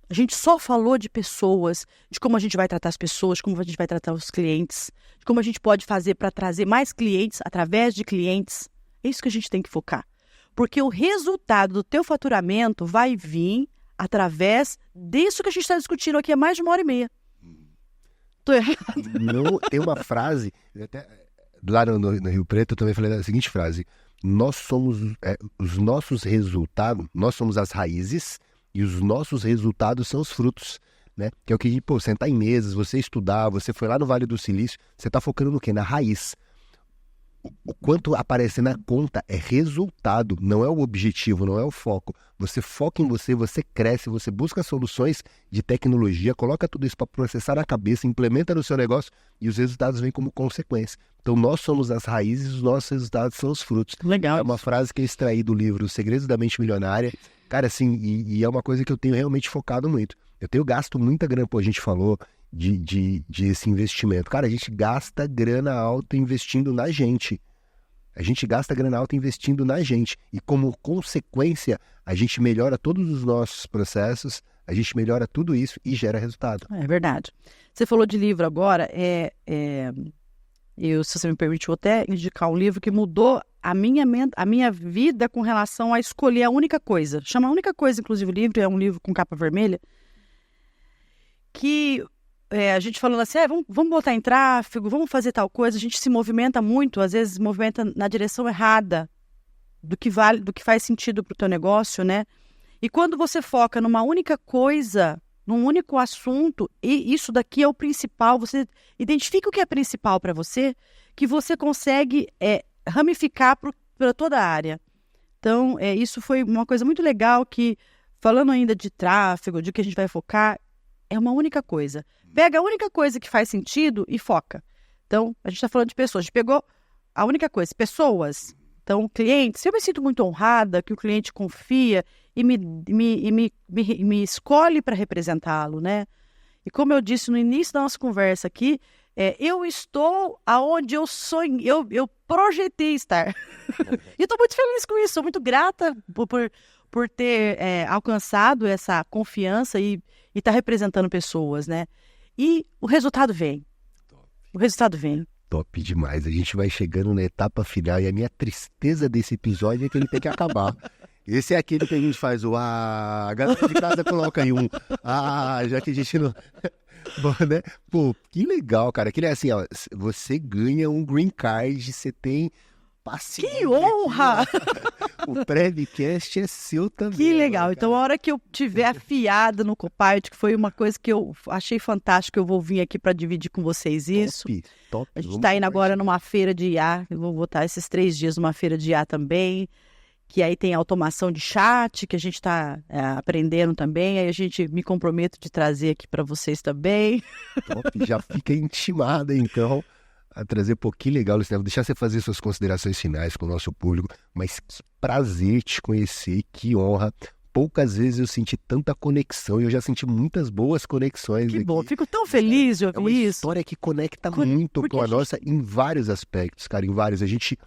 A gente só falou de pessoas, de como a gente vai tratar as pessoas, como a gente vai tratar os clientes, de como a gente pode fazer para trazer mais clientes através de clientes. É isso que a gente tem que focar. Porque o resultado do teu faturamento vai vir através disso que a gente está discutindo aqui há mais de 1h30. Tô errado? Não, tem uma frase, lá no Rio Preto eu também falei a seguinte frase, nós somos os nossos resultados, nós somos as raízes e os nossos resultados são os frutos, né? Que é o que, sentar em mesas, você estudar, você foi lá no Vale do Silício, você está focando no quê? Na raiz. O quanto aparecer na conta é resultado, não é o objetivo, não é o foco. Você foca em você cresce, você busca soluções de tecnologia, coloca tudo isso para processar na cabeça, implementa no seu negócio e os resultados vêm como consequência. Então nós somos as raízes, os nossos resultados são os frutos. Legal. É uma frase que eu extraí do livro Os Segredos da Mente Milionária. Cara, assim, e é uma coisa que eu tenho realmente focado muito. Eu tenho gasto muita grana, a gente falou de esse investimento. Cara, a gente gasta grana alta investindo na gente. A gente gasta grana alta investindo na gente. E como consequência, a gente melhora todos os nossos processos, a gente melhora tudo isso e gera resultado. É verdade. Você falou de livro agora, se você me permitiu até indicar um livro que mudou a minha vida com relação a escolher a única coisa. Chama A Única Coisa, inclusive o livro, é um livro com capa vermelha, que a gente falando assim, vamos botar em tráfego, vamos fazer tal coisa, a gente se movimenta muito, às vezes movimenta na direção errada do que faz sentido para o teu negócio, né? E quando você foca numa única coisa, num único assunto, e isso daqui é o principal, você identifica o que é principal para você, que você consegue ramificar para toda a área. Então, isso foi uma coisa muito legal que falando ainda de tráfego, de que a gente vai focar, é uma única coisa. Pega a única coisa que faz sentido e foca. Então, a gente está falando de pessoas. A gente pegou a única coisa, pessoas. Então, clientes, eu me sinto muito honrada que o cliente confia e me escolhe para representá-lo, né? E como eu disse no início da nossa conversa aqui, eu estou aonde eu sonhei, eu projetei estar. E estou muito feliz com isso, sou muito grata por ter alcançado essa confiança e estar representando pessoas, né? E o resultado vem. O resultado vem. Top demais. A gente vai chegando na etapa final e a minha tristeza desse episódio é que ele tem que acabar. Esse é aquele que a gente faz o a galera de casa coloca aí um já que a gente não... Bom, né? Pô, que legal, cara. Que é assim, ó, você ganha um green card, você tem passivo. Que honra! Aqui, o Prevcast é seu também. Que legal. Cara. Então, a hora que eu tiver afiada no Copilot, que foi uma coisa que eu achei fantástica, eu vou vir aqui para dividir com vocês isso. Top. A gente está indo agora numa feira de IA, eu vou botar esses 3 dias numa feira de IA também, que aí tem automação de chat, que a gente está aprendendo também, aí a gente me comprometo de trazer aqui para vocês também. Top, já fica intimada então a trazer, pô, que legal, Luciana, vou deixar você fazer suas considerações finais com o nosso público, mas que prazer te conhecer, que honra. Poucas vezes eu senti tanta conexão e eu já senti muitas boas conexões. Que aqui. bom, fico tão feliz de ouvir isso. É uma história que conecta muito com a nossa em vários aspectos, cara, em vários. A gente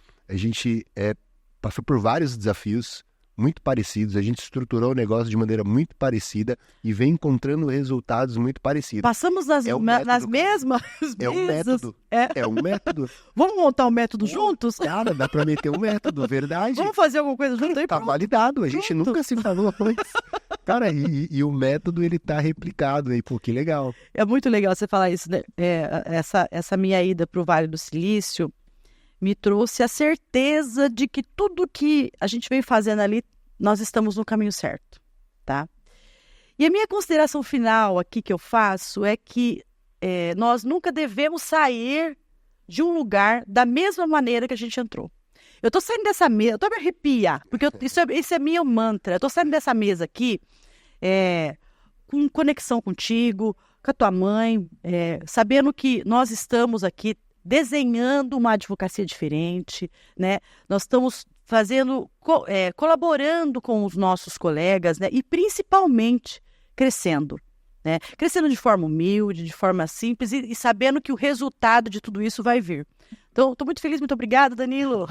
passou por vários desafios muito parecidos, a gente estruturou o negócio de maneira muito parecida e vem encontrando resultados muito parecidos. Passamos nas mesmas É um método. É um método. Vamos montar um método juntos? Cara, dá pra meter um método, verdade. Vamos fazer alguma coisa junto aí? Tá validado, a gente nunca se falou antes. Cara, e o método, ele tá replicado aí, pô, que legal. É muito legal você falar isso, né? Essa minha ida pro Vale do Silício me trouxe a certeza de que tudo que a gente vem fazendo ali, nós estamos no caminho certo, tá? E a minha consideração final aqui que eu faço é que nós nunca devemos sair de um lugar da mesma maneira que a gente entrou. Eu tô saindo dessa mesa, eu tô me arrepiar, porque isso é meu mantra. Eu tô saindo dessa mesa aqui com conexão contigo, com a tua mãe, sabendo que nós estamos aqui desenhando uma advocacia diferente, né? Nós estamos colaborando com os nossos colegas, né? E principalmente crescendo, né? Crescendo de forma humilde, de forma simples e sabendo que o resultado de tudo isso vai vir. Então, estou muito feliz, muito obrigada, Danilo.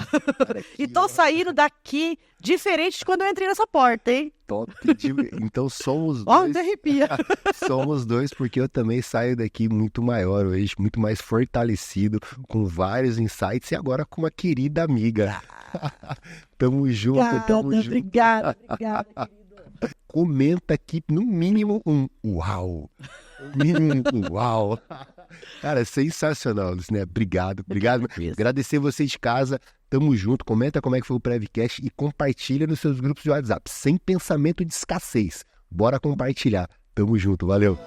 E estou saindo daqui diferente de quando eu entrei nessa porta, hein? Top. Então somos dois. Ó, me arrepia. Somos dois, porque eu também saio daqui muito maior hoje, muito mais fortalecido, com vários insights e agora com uma querida amiga. Tamo junto, tamo junto. Obrigada, querido. Comenta aqui, no mínimo, um uau. No mínimo um uau. Cara, sensacional, né? Obrigado. Agradecer você de casa. Tamo junto. Comenta como é que foi o Prevcast e compartilha nos seus grupos de WhatsApp. Sem pensamento de escassez. Bora compartilhar. Tamo junto. Valeu.